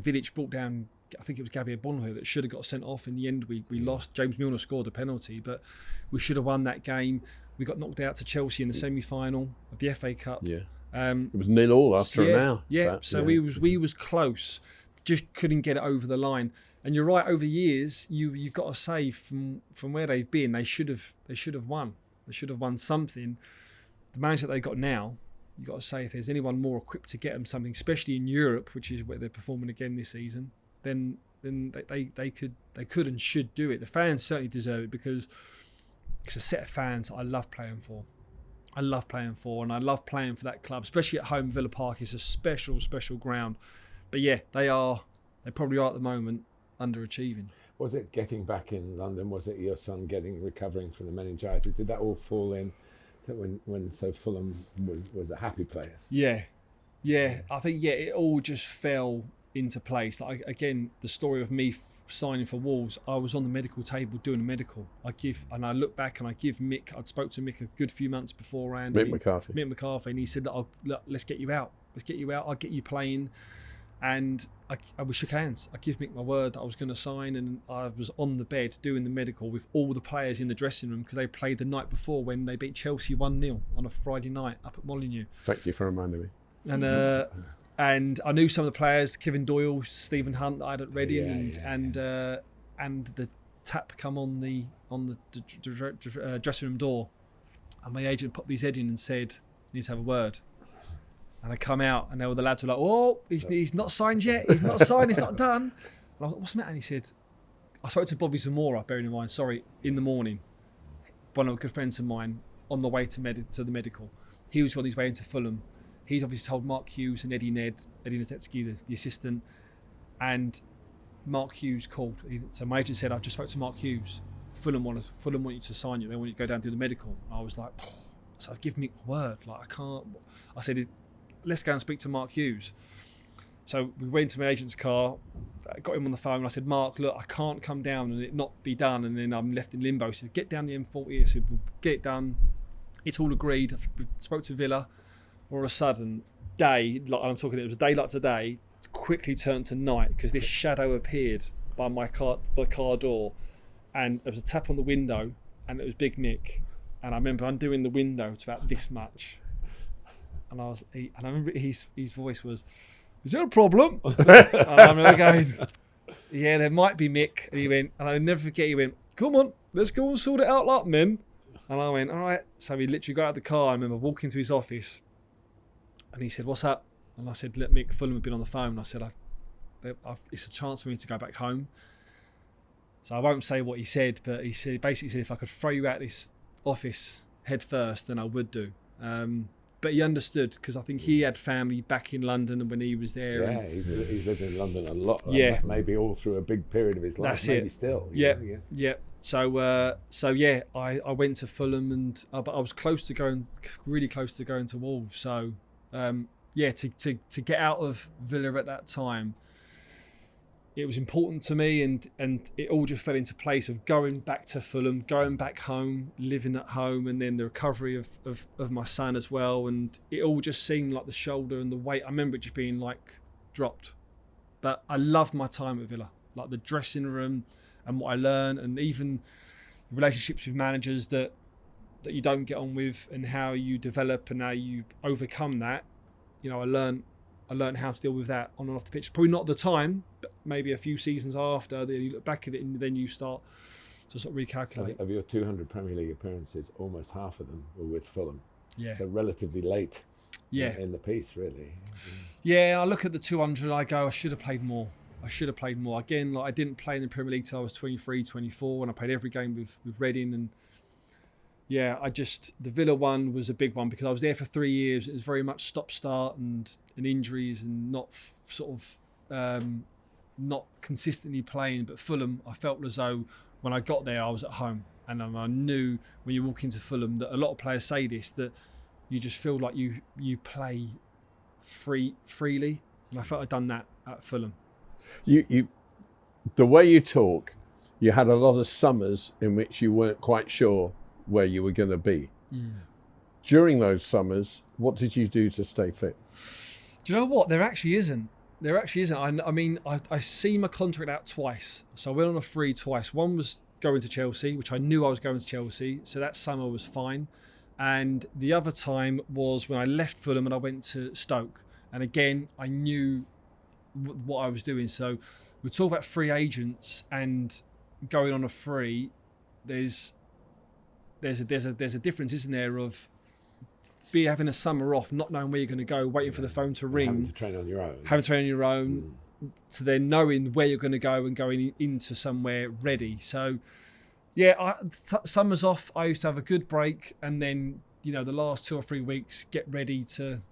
S2: Vidic brought down, I think it was Cver Sports that should have got sent off. In the end, we lost. James Milner scored a penalty, but we should have won that game. We got knocked out to Chelsea in the semi-final of the FA Cup.
S1: Yeah, it was 0-0 after an hour.
S2: Yeah, so we was close, just couldn't get it over the line. And you're right. Over years, you've got to say from where they've been, they should have won. They should have won something. The manager that they got now, you've got to say, if there's anyone more equipped to get them something, especially in Europe, which is where they're performing again this season, then they could and should do it. The fans certainly deserve it, because it's a set of fans I love playing for. And I love playing for that club, especially at home. Villa Park is a special ground. But yeah, they probably are at the moment underachieving.
S4: Was it getting back in London? Was it your son recovering from the meningitis? Did that all fall in? When Fulham was a happy place.
S2: Yeah, I think it all just fell into place. Like, again, the story of me signing for Wolves, I was on the medical table doing a medical. I look back and I give Mick. I'd spoke to Mick a good few months beforehand.
S1: Mick McCarthy,
S2: and he said, "Look, let's get you out. I'll get you playing." And we shook hands. I give Mick my word that I was going to sign, and I was on the bed doing the medical with all the players in the dressing room, because they played the night before when they beat Chelsea 1-0 on a Friday night up at Molineux.
S1: Thank you for reminding me.
S2: And I knew some of the players, Kevin Doyle, Stephen Hunt that I had at Reading, and the tap come on the dressing room door, and my agent popped his head in and said, "You need to have a word." And I come out, and all the lads were like, "Oh, he's not signed yet. He's not signed. It's not done." And I was like, "What's the matter?" And he said, I spoke to Bobby Zamora, bearing in mind, in the morning. One of the good friends of mine, on the way to the medical. He was on his way into Fulham. He's obviously told Mark Hughes and Eddie Nezetsky, the assistant, and Mark Hughes called. So my agent said, "I've just spoke to Mark Hughes. Fulham want you to sign you. They want you to go down and do the medical." And I was like, "So I've given me a word. Like, I can't." I said, "Let's go and speak to Mark Hughes." So we went to my agent's car, got him on the phone. I said, "Mark, look, I can't come down and it not be done, and then I'm left in limbo." He said, "Get down the M40. I said, "We'll get it done. It's all agreed." We spoke to Villa. All of a sudden, it was a day like today, quickly turned to night, because this shadow appeared by my car door, and there was a tap on the window, and it was Big Mick. And I remember undoing the window to about this much. And I remember his voice was, "Is there a problem?" And I remember going, "Yeah, there might be, Mick." And he went, and I'll never forget, he went, "Come on, let's go and sort it out like men." And I went, "All right." So we literally got out of the car. I remember walking to his office, and he said, "What's up?" And I said, "Look, Mick, Fulham have been on the phone." I said, "It's a chance for me to go back home." So I won't say what he said, but he basically said, "If I could throw you out this office head first, then I would do." But he understood, because I think he had family back in London, and when he was there.
S4: Yeah, he's lived in London a lot. Maybe all through a big period of his life.
S2: That's
S4: maybe
S2: it.
S4: Still.
S2: Yeah. So I went to Fulham, and but I was really close to going to Wolves. So to get out of Villa at that time, it was important to me, and it all just fell into place of going back to Fulham, going back home, living at home, and then the recovery of my son as well. And it all just seemed like the shoulder and the weight. I remember it just being like dropped. But I loved my time at Villa, like the dressing room and what I learned, and even relationships with managers that you don't get on with, and how you develop and how you overcome that. You know, I learned how to deal with that on and off the pitch. Probably not at the time, but maybe a few seasons after. Then you look back at it and then you start to sort of recalculate.
S4: Of your 200 Premier League appearances, almost half of them were with Fulham.
S2: Yeah.
S4: So relatively late.
S2: Yeah.
S4: In the piece, really.
S2: Yeah, I look at the 200 and I go, I should have played more. Again, like I didn't play in the Premier League till I was 23, 24, and I played every game with Reading. And yeah, the Villa one was a big one because I was there for 3 years. It was very much stop-start and injuries and not not consistently playing. But Fulham, I felt as though when I got there, I was at home. And I knew when you walk into Fulham that a lot of players say this, that you just feel like you play freely. And I felt I'd done that at Fulham.
S1: You, the way you talk, you had a lot of summers in which you weren't quite sure where you were going to be. During those summers, what did you do to stay fit?
S2: Do you know what? There actually isn't. I mean, I see my contract out twice. So I went on a free twice. One was going to Chelsea, which I knew I was going to Chelsea. So that summer was fine. And the other time was when I left Fulham and I went to Stoke. And again, I knew what I was doing. So we talk about free agents and going on a free. There's a difference, isn't there, of having a summer off, not knowing where you're going to go, waiting for the phone to ring,
S4: having to train on your own,
S2: to then knowing where you're going to go and going into somewhere ready. So yeah, summers off, I used to have a good break, and then the last 2 or 3 weeks get ready to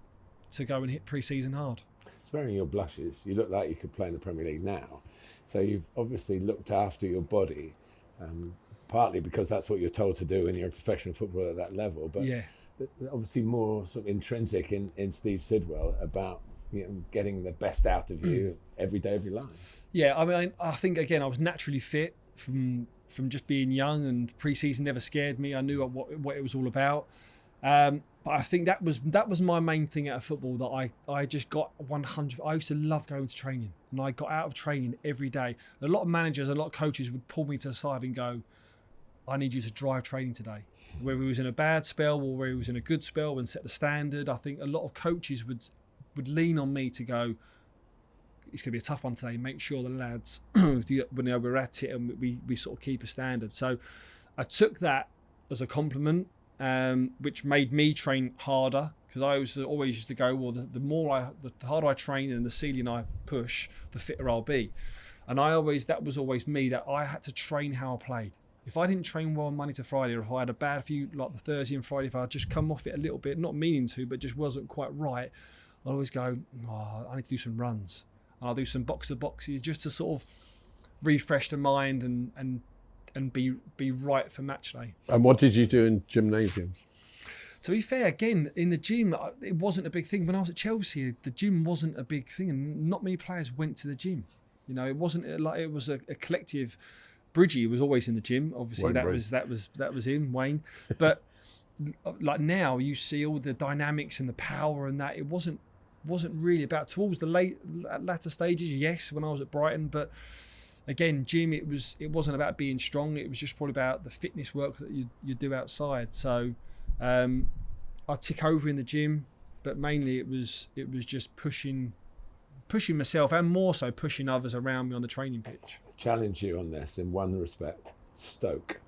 S2: go and hit pre-season hard.
S4: Sparing your blushes, you look like you could play in the Premier League now. So you've obviously looked after your body, partly because that's what you're told to do when you're a professional footballer at that level. But
S2: yeah,
S4: obviously more sort of intrinsic in Steve Sidwell about getting the best out of you every day of your life.
S2: Yeah, I mean, I think again I was naturally fit from just being young, and pre-season never scared me. I knew what it was all about. But I think that was my main thing out of football, that I just got 100. I used to love going to training, and I got out of training every day. A lot of managers, a lot of coaches would pull me to the side and go, I need you to drive training today. Whether he was in a bad spell or whether he was in a good spell, and set the standard. I think a lot of coaches would lean on me to go, it's going to be a tough one today. Make sure the lads, when we're at it, and we sort of keep a standard. So I took that as a compliment, which made me train harder, because I always used to go, well, the harder I train and the ceiling I push, the fitter I'll be. And that was always me, that I had to train how I played. If I didn't train well Monday to Friday, or if I had a bad few, like the Thursday and Friday, if I just come off it a little bit, not meaning to, but just wasn't quite right, I'd always go, I need to do some runs. And I'll do some box-to-boxes just to sort of refresh the mind and be right for match day.
S1: And what did you do in gymnasiums?
S2: To be fair, again, in the gym, it wasn't a big thing. When I was at Chelsea, the gym wasn't a big thing, and not many players went to the gym. It wasn't like it was a collective. Bridgie was always in the gym. Obviously, that was him, Wayne. But like now, you see all the dynamics and the power, and that it wasn't really about towards the latter stages. Yes, when I was at Brighton, but again, gym, it wasn't about being strong. It was just probably about the fitness work that you do outside. So I tick over in the gym, but mainly it was just pushing myself, and more so pushing others around me on the training pitch.
S4: Challenge you on this in one respect. Stoke.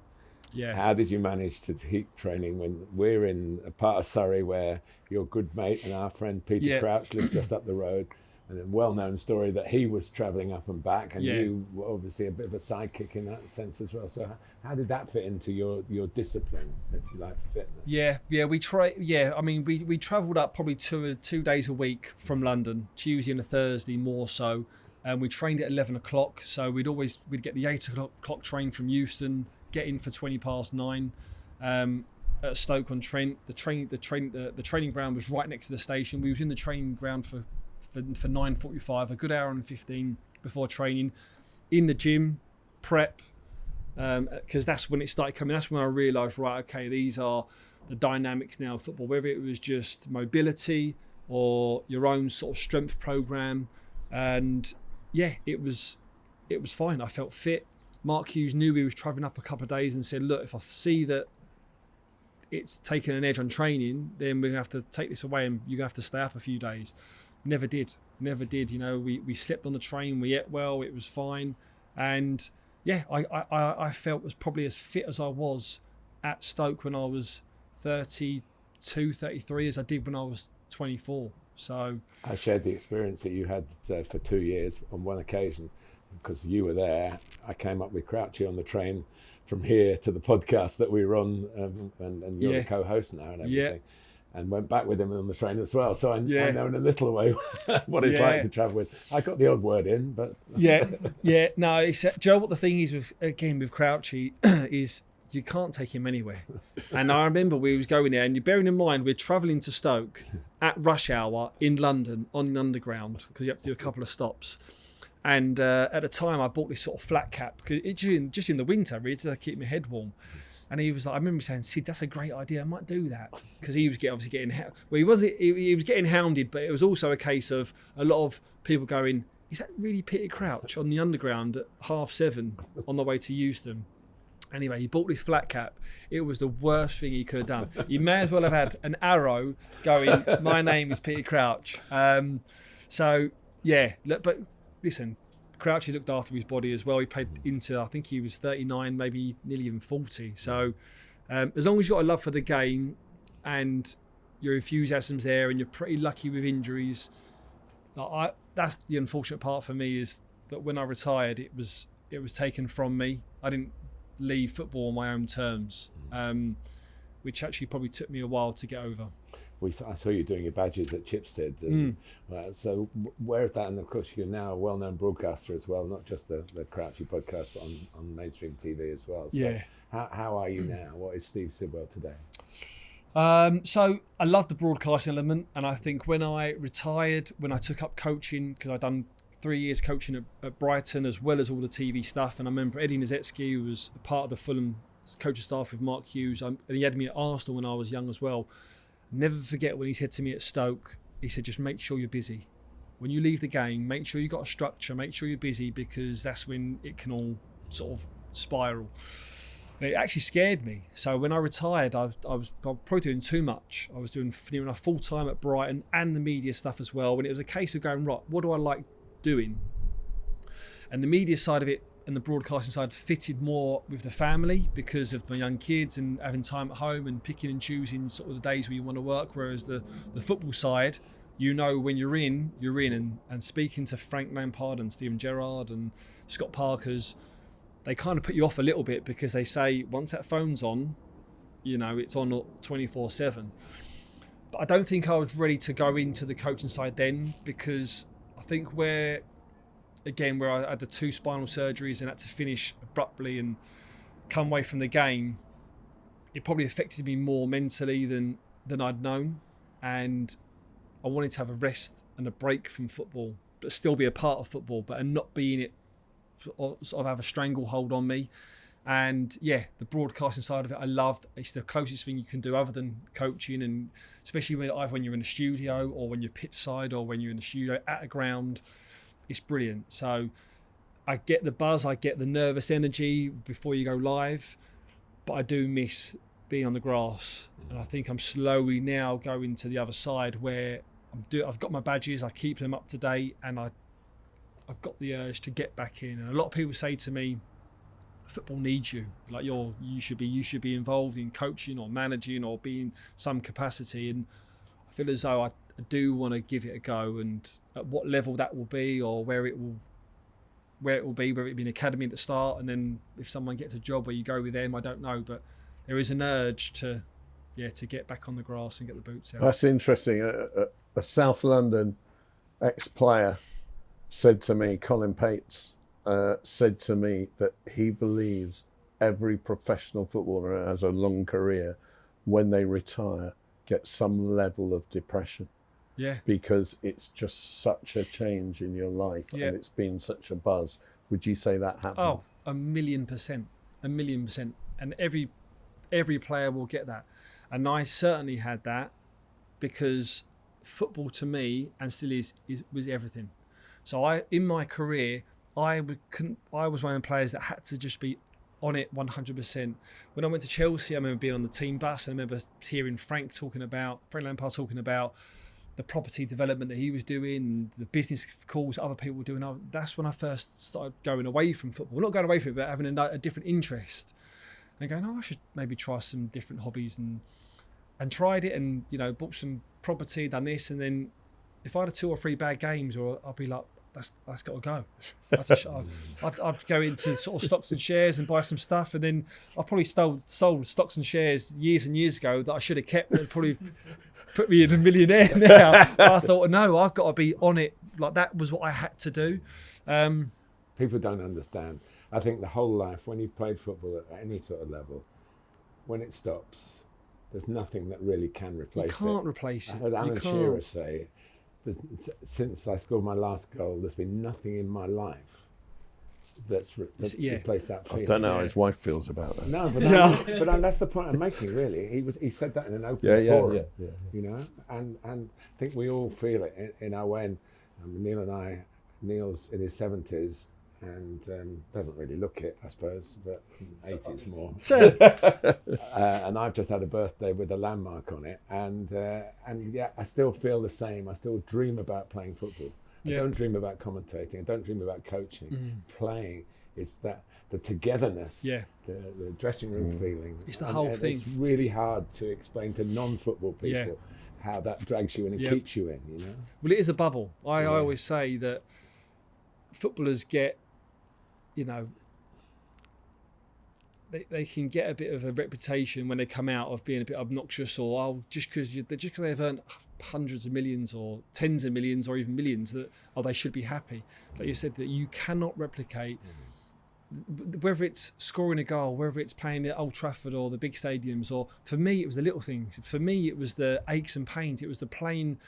S2: Yeah.
S4: How did you manage to keep training when we're in a part of Surrey where your good mate and our friend Peter Crouch lives just up the road, and a well-known story that he was travelling up and back, and you were obviously a bit of a sidekick in that sense as well. So how did that fit into your discipline, if you like, for fitness? We travelled up probably two days a week from London, Tuesday and a Thursday more so, and we trained at 11 o'clock. So we'd get the 8 o'clock train from Euston, get in for 9:20 at Stoke-on-Trent. The training ground was right next to the station. We was in the training ground for 9:45, a good hour and 15 before training, in the gym, prep, because that's when it started coming. That's when I realised, right, okay, these are the dynamics now of football, whether it was just mobility or your own sort of strength program. And
S2: it was fine. I felt fit. Mark Hughes knew he was travelling up a couple of days and said, look, if I see that it's taking an edge on training, then we're going to have to take this away and you're going to have to stay up a few days. Never did. You know, we slept on the train, we ate well, it was fine. And yeah, I felt was probably as fit as I was at Stoke when I was 32, 33 as I did when I was 24. So
S4: I shared the experience that you had for 2 years on one occasion, because you were there. I came up with Crouchy on the train from here to the podcast that we were on, and you're the co-host now and everything, and went back with him on the train as well. So I know in a little way what it's like to travel with. I got the odd word in, but
S2: no, it's, do you know what the thing is with Crouchy is you can't take him anywhere. And I remember we was going there, and you're bearing in mind we're travelling to Stoke at rush hour in London on the Underground, because you have to do a couple of stops. And at the time, I bought this sort of flat cap, because just in the winter, really, to keep my head warm. And he was like, I remember saying, Sid, that's a great idea. I might do that, because he was obviously getting he was getting hounded, but it was also a case of a lot of people going, is that really Peter Crouch on the Underground at 7:30 on the way to Euston? Anyway, he bought this flat cap. It was the worst thing he could have done. He may as well have had an arrow going, my name is Peter Crouch. So yeah, but listen, Crouchy looked after his body as well. He played into, I think he was 39, maybe nearly even 40. So as long as you've got a love for the game and your enthusiasm's there and you're pretty lucky with injuries, that's the unfortunate part for me, is that when I retired, it was taken from me. I didn't leave football on my own terms, which actually probably took me a while to get over.
S4: I saw you doing your badges at Chipstead. So where's that? And of course, you're now a well-known broadcaster as well, not just the Crouchy podcast, but on mainstream TV as well. So how are you now? What is Steve Sidwell today?
S2: So I love the broadcasting element, and I think when I retired, when I took up coaching, because I'd done 3 years coaching at Brighton as well as all the TV stuff, and I remember Eddie Niedzecki, who was a part of the Fulham coaching staff with Mark Hughes, and he had me at Arsenal when I was young as well. Never forget when he said to me at Stoke, he said, just make sure you're busy. When you leave the game, make sure you've got a structure, make sure you're busy, because that's when it can all sort of spiral. And it actually scared me. So when I retired, I was probably doing too much. I was doing full time at Brighton and the media stuff as well. When it was a case of going, right, what do I like doing? And the media side of it and the broadcasting side fitted more with the family because of my young kids and having time at home and picking and choosing sort of the days where you want to work. Whereas the football side, when you're in, and speaking to Frank Lampard and Steven Gerrard and Scott Parker's, they kind of put you off a little bit, because they say once that phone's on, it's on 24/7. But I don't think I was ready to go into the coaching side then, because I think where I had the 2 spinal surgeries and had to finish abruptly and come away from the game, it probably affected me more mentally than I'd known. And I wanted to have a rest and a break from football, but still be a part of football, and not be in it, or sort of have a stranglehold on me. And the broadcasting side of it I loved. It's the closest thing you can do other than coaching, and especially when you're in the studio, or when you're pitch side, or when you're in the studio at a ground. It's brilliant. So I get the buzz, I get the nervous energy before you go live, but I do miss being on the grass. And I think I'm slowly now going to the other side, where I've got my badges, I keep them up to date, and I've got the urge to get back in. And a lot of people say to me, football needs you. Like you should be involved in coaching or managing or being some capacity. And I feel as though I do want to give it a go, and at what level that will be, or where it will be, whether it be an academy at the start, and then if someone gets a job where you go with them, I don't know. But there is an urge to get back on the grass and get the boots out.
S1: That's interesting. A South London ex-player said to me, Colin Pates, said to me that he believes every professional footballer has a long career, when they retire, gets some level of depression.
S2: Yeah.
S1: Because it's just such a change in your life, and it's been such a buzz. Would you say that happened?
S2: Oh, 1,000,000%. 1,000,000%. And every player will get that. And I certainly had that, because football to me, and still was everything. So in my career, I was one of the players that had to just be on it 100%. When I went to Chelsea, I remember being on the team bus. I remember hearing Frank Lampard talking about the property development that he was doing, the business calls other people were doing. That's when I first started going away from football. Not going away from it, but having a different interest. And going, I should maybe try some different hobbies, and tried it, and bought some property, done this, and then if I had 2 or 3 bad games, or I'd be like, that's got to go. I'd go into sort of stocks and shares and buy some stuff, and then I probably sold stocks and shares years and years ago that I should have kept. That probably put me in a millionaire now. I thought, no, I've got to be on it. Like, that was what I had to do.
S4: People don't understand. I think the whole life, when you've played football at any sort of level, when it stops, there's nothing that really can replace it.
S2: You can't replace it.
S4: I heard Alan Shearer say, since I scored my last goal, there's been nothing in my life that's replaced that feeling.
S1: I don't know how his wife feels about that.
S4: No, but that's the point I'm making, really. He said that in an open forum, and I think we all feel it in our way. And Neil's in his 70s, and doesn't really look it, I suppose, but 80s more. And I've just had a birthday with a landmark on it, and I still feel the same. I still dream about playing football. I don't dream about commentating. I don't dream about coaching. Playing, it's that the togetherness, the dressing room feeling.
S2: It's the whole thing.
S4: It's really hard to explain to non-football people how that drags you in and keeps you in.
S2: Well, it is a bubble. I always say that footballers get, they can get a bit of a reputation when they come out of being a bit obnoxious, or just because they've earned hundreds of millions or tens of millions or even millions, that they should be happy. Like you said, that you cannot replicate, whether it's scoring a goal, whether it's playing at Old Trafford or the big stadiums, or for me it was the little things. For me it was the aches and pains. It was the playing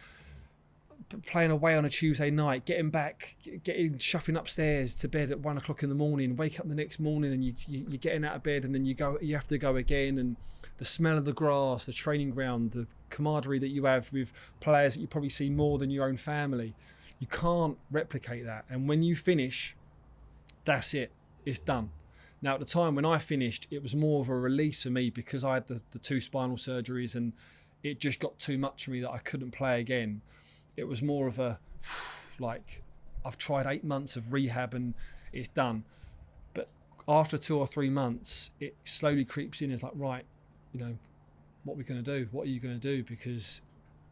S2: away on a Tuesday night, getting shuffling upstairs to bed at 1 o'clock in the morning, wake up the next morning and you're getting out of bed, and then you have to go again, and the smell of the grass, the training ground, the camaraderie that you have with players that you probably see more than your own family. You can't replicate that. And when you finish, that's it. It's done. Now, at the time when I finished, it was more of a release for me, because I had the 2 spinal surgeries, and it just got too much for me that I couldn't play again. It was more of a, like, I've tried 8 months of rehab and it's done. But after 2 or 3 months, it slowly creeps in. It's like, right, what are we going to do? What are you going to do? Because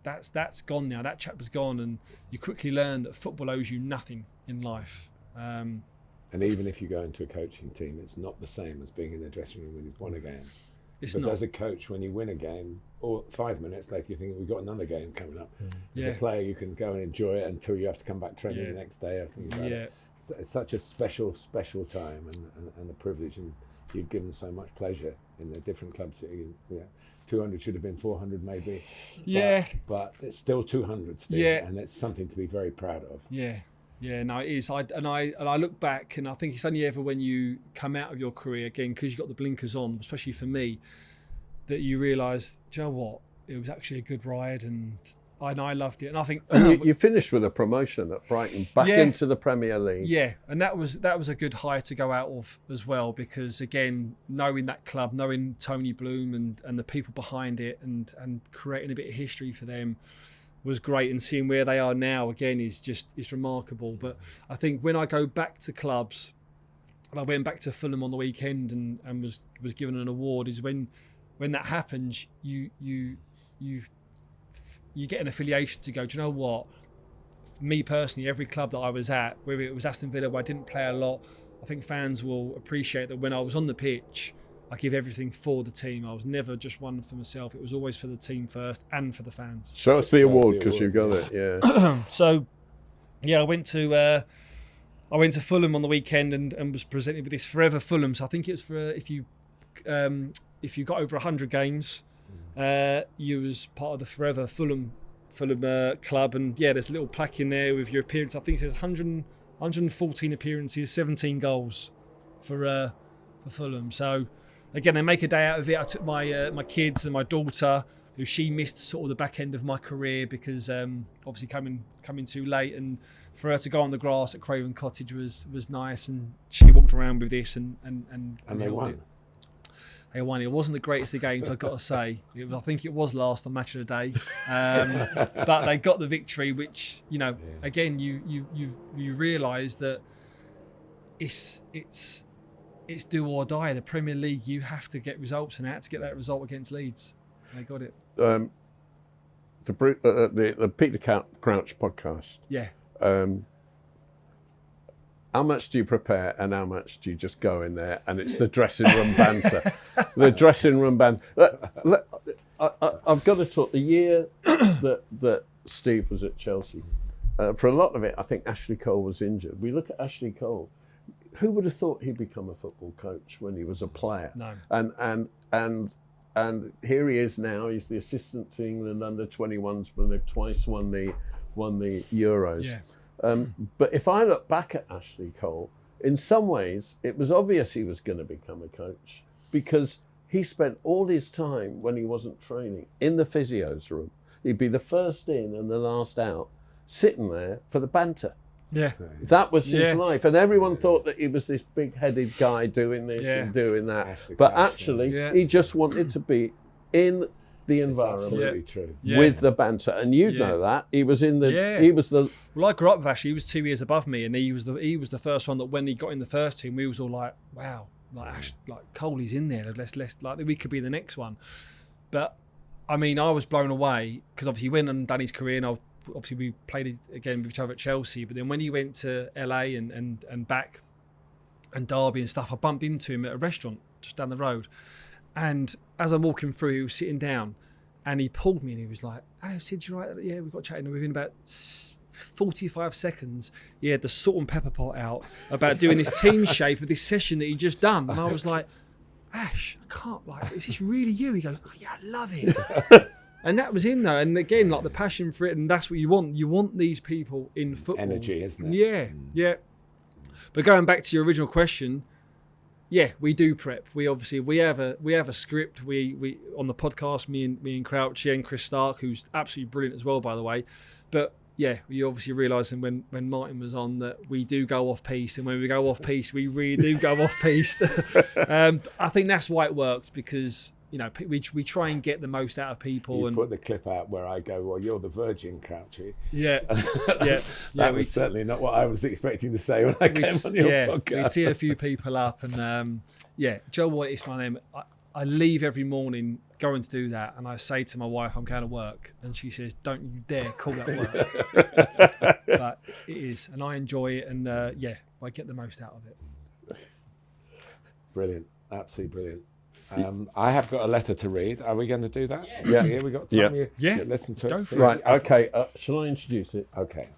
S2: that's gone now. That chapter's gone, and you quickly learn that football owes you nothing in life.
S4: And even if you go into a coaching team, it's not the same as being in the dressing room when you've won a game. Because as a coach, when you win a game, or 5 minutes later you think, we've got another game coming up. As a player, you can go and enjoy it until you have to come back training the next day. I think about it. It's such a special time, and a privilege, and you've given so much pleasure in the different clubs. 200 should have been 400 maybe. But it's still 200 still, and it's something to be very proud of.
S2: Yeah, no, it is. I look back, and I think it's only ever when you come out of your career, again, because you've got the blinkers on, especially for me, that you realise, do you know what? It was actually a good ride, and I loved it. And I think
S1: you finished with a promotion at Brighton back into the Premier League.
S2: Yeah, and that was a good high to go out of as well, because again, knowing that club, knowing Tony Bloom and the people behind it, and creating a bit of history for them was great, and seeing where they are now again is remarkable. But I think when I go back to clubs, and I went back to Fulham on the weekend and was given an award, is when that happens, you get an affiliation to go, do you know what? Me personally, every club that I was at, whether it was Aston Villa where I didn't play a lot, I think fans will appreciate that when I was on the pitch, I give everything for the team. I was never just one for myself. It was always for the team first and for the fans.
S1: Show us the award, because you got it.
S2: So, I went to Fulham on the weekend and was presented with this Forever Fulham. So I think it was for if you got over 100 games, you was part of the Forever Fulham club. And there's a little plaque in there with your appearance. I think it says 114 appearances, 17 goals for Fulham. So again, they make a day out of it. I took my kids and my daughter. who she missed sort of the back end of my career because obviously coming too late, and for her to go on the grass at Craven Cottage was nice, and she walked around with this and
S4: they won.
S2: They won. It wasn't the greatest of games, I've got to say. I think it was last on Match of the Day, but they got the victory. Which again, you realise that it's do or die. The Premier League, you have to get results, and they had to get that result against Leeds. They got it.
S1: The Peter Crouch podcast.
S2: Yeah.
S1: How much do you prepare and how much do you just go in there and it's the dressing room banter? The dressing room banter. I've got to talk. The year that Steve was at Chelsea, for a lot of it, I think Ashley Cole was injured. We look at Ashley Cole. Who would have thought he'd become a football coach when he was a player?
S2: No.
S1: And here he is now. He's the assistant to England under-21s when they've twice won the Euros.
S2: Yeah.
S1: But if I look back at Ashley Cole, in some ways, it was obvious he was going to become a coach because he spent all his time when he wasn't training in the physio's room. He'd be the first in and the last out, sitting there for the banter.
S2: Yeah.
S1: That was his life. And everyone thought that he was this big-headed guy doing this and doing that. But actually, he just wanted to be in the environment.
S4: Absolutely true.
S1: With the banter. And you know that. He was in the... He was the...
S2: Well, I grew up with Ashley. He was 2 years above me, and he was the first one that when he got in the first team, we was all like, wow, like Coley's in there. Let's like we could be the next one. But, I mean, I was blown away because obviously he went and done his career, and obviously we played again with each other at Chelsea, but then when he went to LA and back and Derby and stuff, I bumped into him at a restaurant just down the road, and as I'm walking through, he was sitting down and he pulled me and he was like, "Hello, Sid, you right?" Yeah, we got chatting, and within about 45 seconds he had the salt and pepper pot out about doing this team shape of this session that he'd just done, and I was like, "Ash, I can't, is this really you?" He goes, "Oh yeah, I love it." And that was him, though. And again, like the passion for it, and that's what you want. You want these people in football.
S4: Energy, isn't it?
S2: Yeah. But going back to your original question, yeah, we do prep. We have a script. We on the podcast, me and Crouchy and Chris Stark, who's absolutely brilliant as well, by the way. But yeah, we obviously realising when Martin was on that we do go off piste, and when we go off piste, we really do go off piste. I think that's why it works, because we try and get the most out of people.
S4: You put the clip out where I go, "Well, you're the virgin, Crouchy."
S2: Yeah.
S4: That was certainly not what I was expecting to say when I came on your podcast.
S2: We tee a few people up, and Joe White is my name. I leave every morning going to do that, and I say to my wife, "I'm going to work," and she says, "Don't you dare call that work." But it is, and I enjoy it, and I get the most out of it.
S4: Brilliant, absolutely brilliant. I have got a letter to read. Are we going to do that?
S1: Yeah.
S4: Here we got time.
S2: Yeah.
S4: Listen to it.
S1: Right. Okay. Shall I introduce it?
S4: Okay.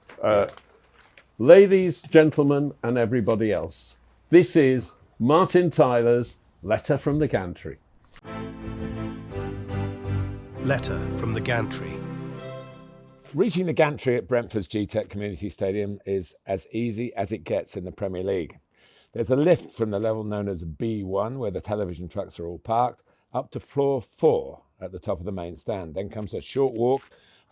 S1: Ladies, gentlemen, and everybody else, this is Martin Tyler's Letter from the Gantry.
S5: Letter from the Gantry.
S4: Reaching the gantry at Brentford's G-Tech Community Stadium is as easy as it gets in the Premier League. There's a lift from the level known as B1, where the television trucks are all parked, up to floor 4 at the top of the main stand. Then comes a short walk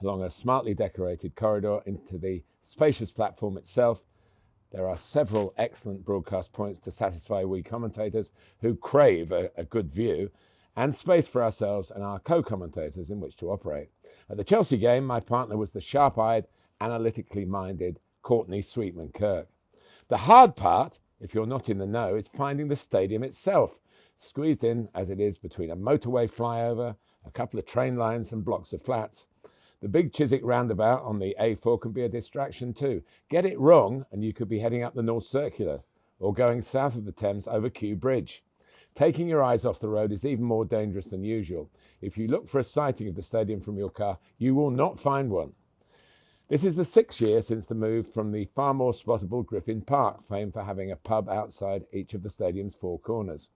S4: along a smartly decorated corridor into the spacious platform itself. There are several excellent broadcast points to satisfy we commentators who crave a good view, and space for ourselves and our co-commentators in which to operate. At the Chelsea game, my partner was the sharp-eyed, analytically minded Courtney Sweetman-Kirk. The hard part, if you're not in the know, is finding the stadium itself, squeezed in as it is between a motorway flyover, a couple of train lines and blocks of flats. The big Chiswick roundabout on the A4 can be a distraction too. Get it wrong and you could be heading up the North Circular or going south of the Thames over Kew Bridge. Taking your eyes off the road is even more dangerous than usual. If you look for a sighting of the stadium from your car, you will not find one. This is the 6th year since the move from the far more spottable Griffin Park, famed for having a pub outside each of the stadium's 4 corners.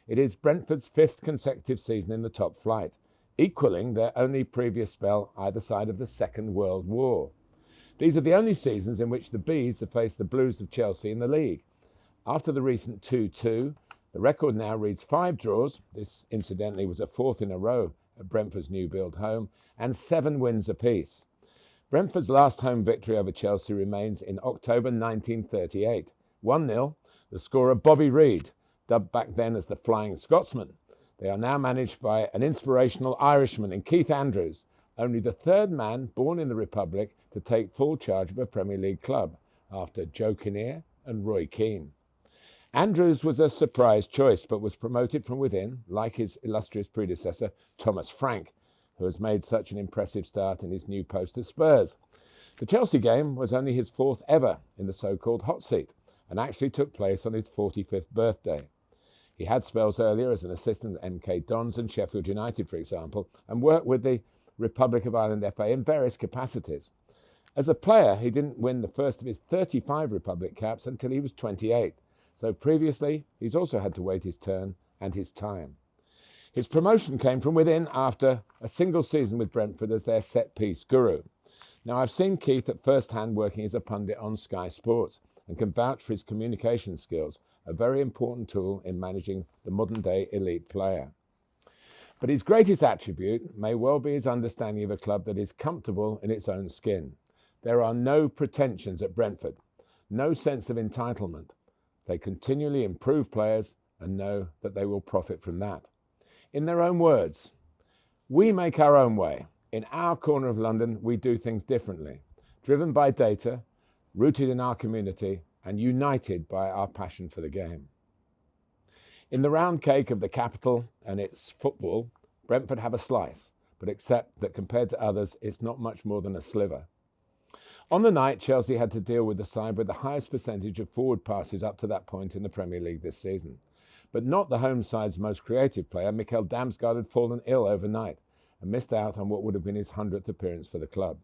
S4: It is Brentford's 5th consecutive season in the top flight, equalling their only previous spell either side of the Second World War. These are the only seasons in which the Bees have faced the Blues of Chelsea in the league. After the recent 2-2, the record now reads 5 draws. This, incidentally, was a 4th in a row at Brentford's new build home, and 7 wins apiece. Brentford's last home victory over Chelsea remains in October 1938. 1-0, the scorer Bobby Reid, dubbed back then as the Flying Scotsman. They are now managed by an inspirational Irishman in Keith Andrews, only the third man born in the Republic to take full charge of a Premier League club, after Joe Kinnear and Roy Keane. Andrews was a surprise choice, but was promoted from within, like his illustrious predecessor, Thomas Frank, who has made such an impressive start in his new post at Spurs. The Chelsea game was only his 4th ever in the so-called hot seat, and actually took place on his 45th birthday. He had spells earlier as an assistant at MK Dons and Sheffield United, for example, and worked with the Republic of Ireland FA in various capacities. As a player, he didn't win the first of his 35 Republic caps until he was 28. So previously, he's also had to wait his turn and his time. His promotion came from within after a single season with Brentford as their set-piece guru. Now, I've seen Keith at first hand working as a pundit on Sky Sports and can vouch for his communication skills, a very important tool in managing the modern-day elite player. But his greatest attribute may well be his understanding of a club that is comfortable in its own skin. There are no pretensions at Brentford, no sense of entitlement. They continually improve players and know that they will profit from that. In their own words, we make our own way. In our corner of London, we do things differently, driven by data, rooted in our community, and united by our passion for the game. In the round cake of the capital and its football, Brentford have a slice, but accept that compared to others, it's not much more than a sliver. On the night, Chelsea had to deal with the side with the highest percentage of forward passes up to that point in the Premier League this season. But not the home side's most creative player. Mikkel Damsgaard had fallen ill overnight and missed out on what would have been his 100th appearance for the club.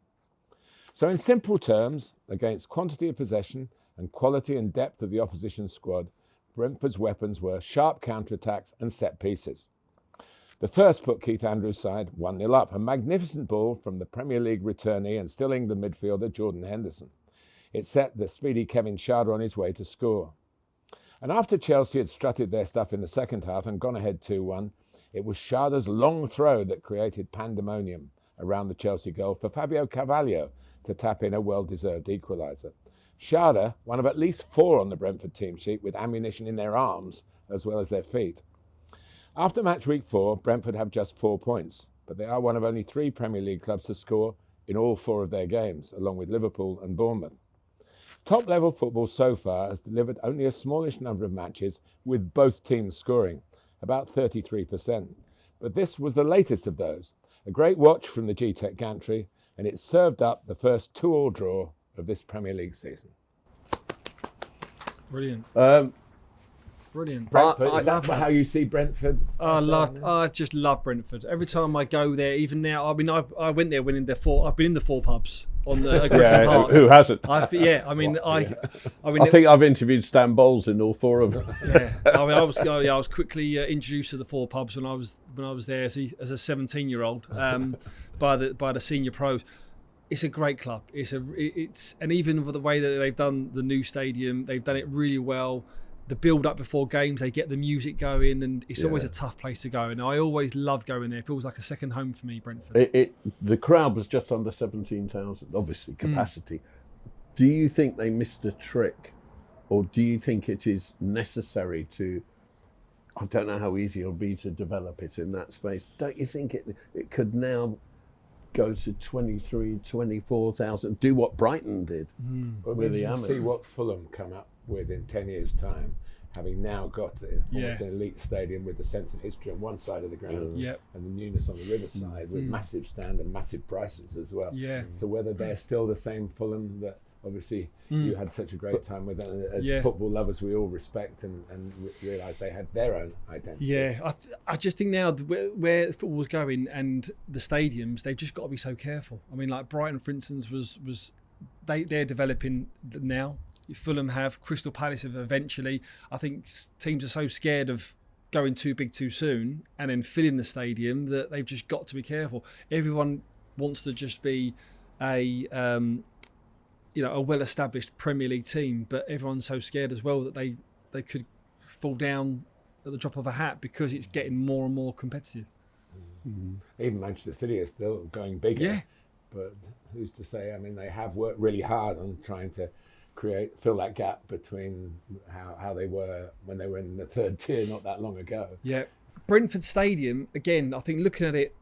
S4: So in simple terms, against quantity of possession and quality and depth of the opposition squad, Brentford's weapons were sharp counter-attacks and set pieces. The first put Keith Andrews' side 1-0 up, a magnificent ball from the Premier League returnee and still England midfielder Jordan Henderson. It set the speedy Kevin Schade on his way to score. And after Chelsea had strutted their stuff in the second half and gone ahead 2-1, it was Schade's long throw that created pandemonium around the Chelsea goal for Fabio Carvalho to tap in a well-deserved equaliser. Schade, one of at least 4 on the Brentford team sheet with ammunition in their arms as well as their feet. After match week 4, Brentford have just 4 points, but they are one of only 3 Premier League clubs to score in all 4 of their games, along with Liverpool and Bournemouth. Top-level football so far has delivered only a smallish number of matches with both teams scoring, about 33%. But this was the latest of those. A great watch from the G-Tech gantry, and it served up the first 2-2 draw of this Premier League season.
S2: Brilliant. Brilliant.
S4: Brentford, is that how you see Brentford?
S2: I just love Brentford. Every time I go there, even now, I mean, I went there when I've been in the 4 pubs on the Griffin Park.
S1: Who hasn't?
S2: I
S1: think I've interviewed Stan Bowles in all 4 of them.
S2: Yeah, I was quickly introduced to the 4 pubs when I was there as a 17-year-old by the senior pros. It's a great club. And even with the way that they've done the new stadium, they've done it really well. The build up before games, they get the music going, and it's always a tough place to go. And I always love going there. It feels like a second home for me, Brentford.
S1: The crowd was just under 17,000, obviously capacity. Do you think they missed a trick, or do you think it is necessary to? I don't know how easy it'll be to develop it in that space. Don't you think it could now go to 23, 24,000? Do what Brighton did with the Amex.
S4: See what Fulham come up with in 10 years' time, having now got almost an elite stadium with the sense of history on one side of the ground and the newness on the riverside with massive stand and massive prices as well.
S2: Yeah.
S4: So whether they're still the same Fulham that obviously you had such a great time with, and as football lovers we all respect and realise they had their own identity.
S2: Yeah, I just think now where football's going and the stadiums, they've just got to be so careful. I mean, like Brighton, for instance, they're developing now. Fulham have, Crystal Palace have eventually. I think teams are so scared of going too big too soon and then filling the stadium that they've just got to be careful. Everyone wants to just be a well-established Premier League team, but everyone's so scared as well that they could fall down at the drop of a hat because it's getting more and more competitive.
S4: Even Manchester City is still going bigger.
S2: Yeah.
S4: But who's to say? I mean, they have worked really hard on trying to fill that gap between how they were when they were in the third tier not that long ago.
S2: Yeah. Brentford Stadium, again, I think looking at it,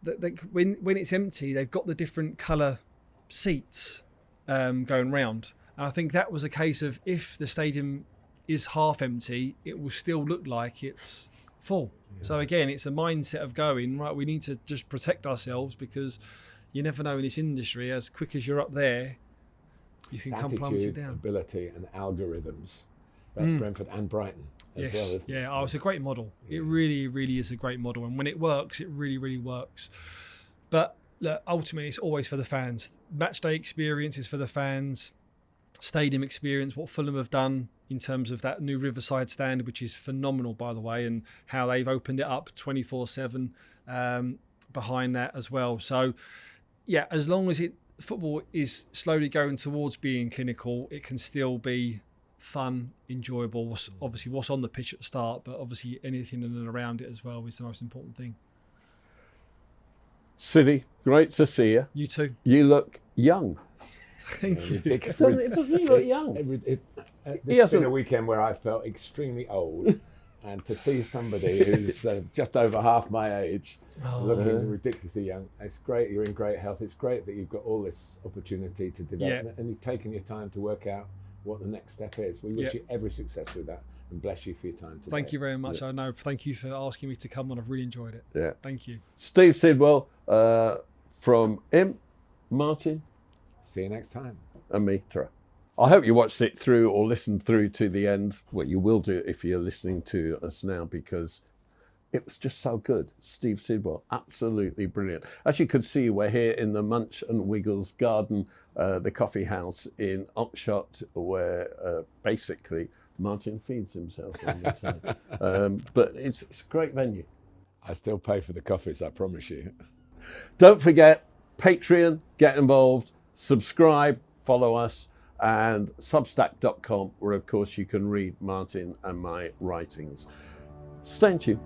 S2: when it's empty, they've got the different colour seats going round. And I think that was a case of if the stadium is half empty, it will still look like it's full. Yeah. So again, it's a mindset of going, right, we need to just protect ourselves, because you never know in this industry, as quick as you're up there, you can come plummeting down.
S4: Ability and algorithms. That's Brentford and Brighton as well, isn't it?
S2: Yeah, it's a great model. Yeah. It really, really is a great model. And when it works, it really, really works. But look, ultimately, it's always for the fans. Match day experience is for the fans. Stadium experience, what Fulham have done in terms of that new Riverside stand, which is phenomenal, by the way, and how they've opened it up 24/7 behind that as well. So, yeah, as long as football is slowly going towards being clinical, it can still be fun, enjoyable. Obviously, what's on the pitch at the start, but obviously anything in and around it as well is the most important thing.
S1: Siddy, great to see you.
S2: You too.
S1: You look young.
S2: Thank you.
S1: Doesn't he look young?
S4: This has been a weekend where I felt extremely old, and to see somebody who's just over half my age looking ridiculously young, it's great. You're in great health. It's great that you've got all this opportunity to develop, and you've taken your time to work out what the next step is. We wish you every success with that, and bless you for your time today.
S2: Thank you very much. I know. Thank you for asking me to come on. I've really enjoyed it.
S1: Yeah.
S2: Thank you.
S1: Steve Sidwell from Martin.
S4: See you next time.
S1: And me, Tara. I hope you watched it through or listened through to the end. Well, you will do if you're listening to us now, because it was just so good. Steve Sidwell, absolutely brilliant. As you can see, we're here in the Munch and Wiggles Garden, the coffee house in Oxshott, where basically Martin feeds himself all the time. But it's a great venue.
S4: I still pay for the coffees, I promise you.
S1: Don't forget, Patreon, get involved, subscribe, follow us, and substack.com, where of course you can read Martin and my writings. Stay tuned.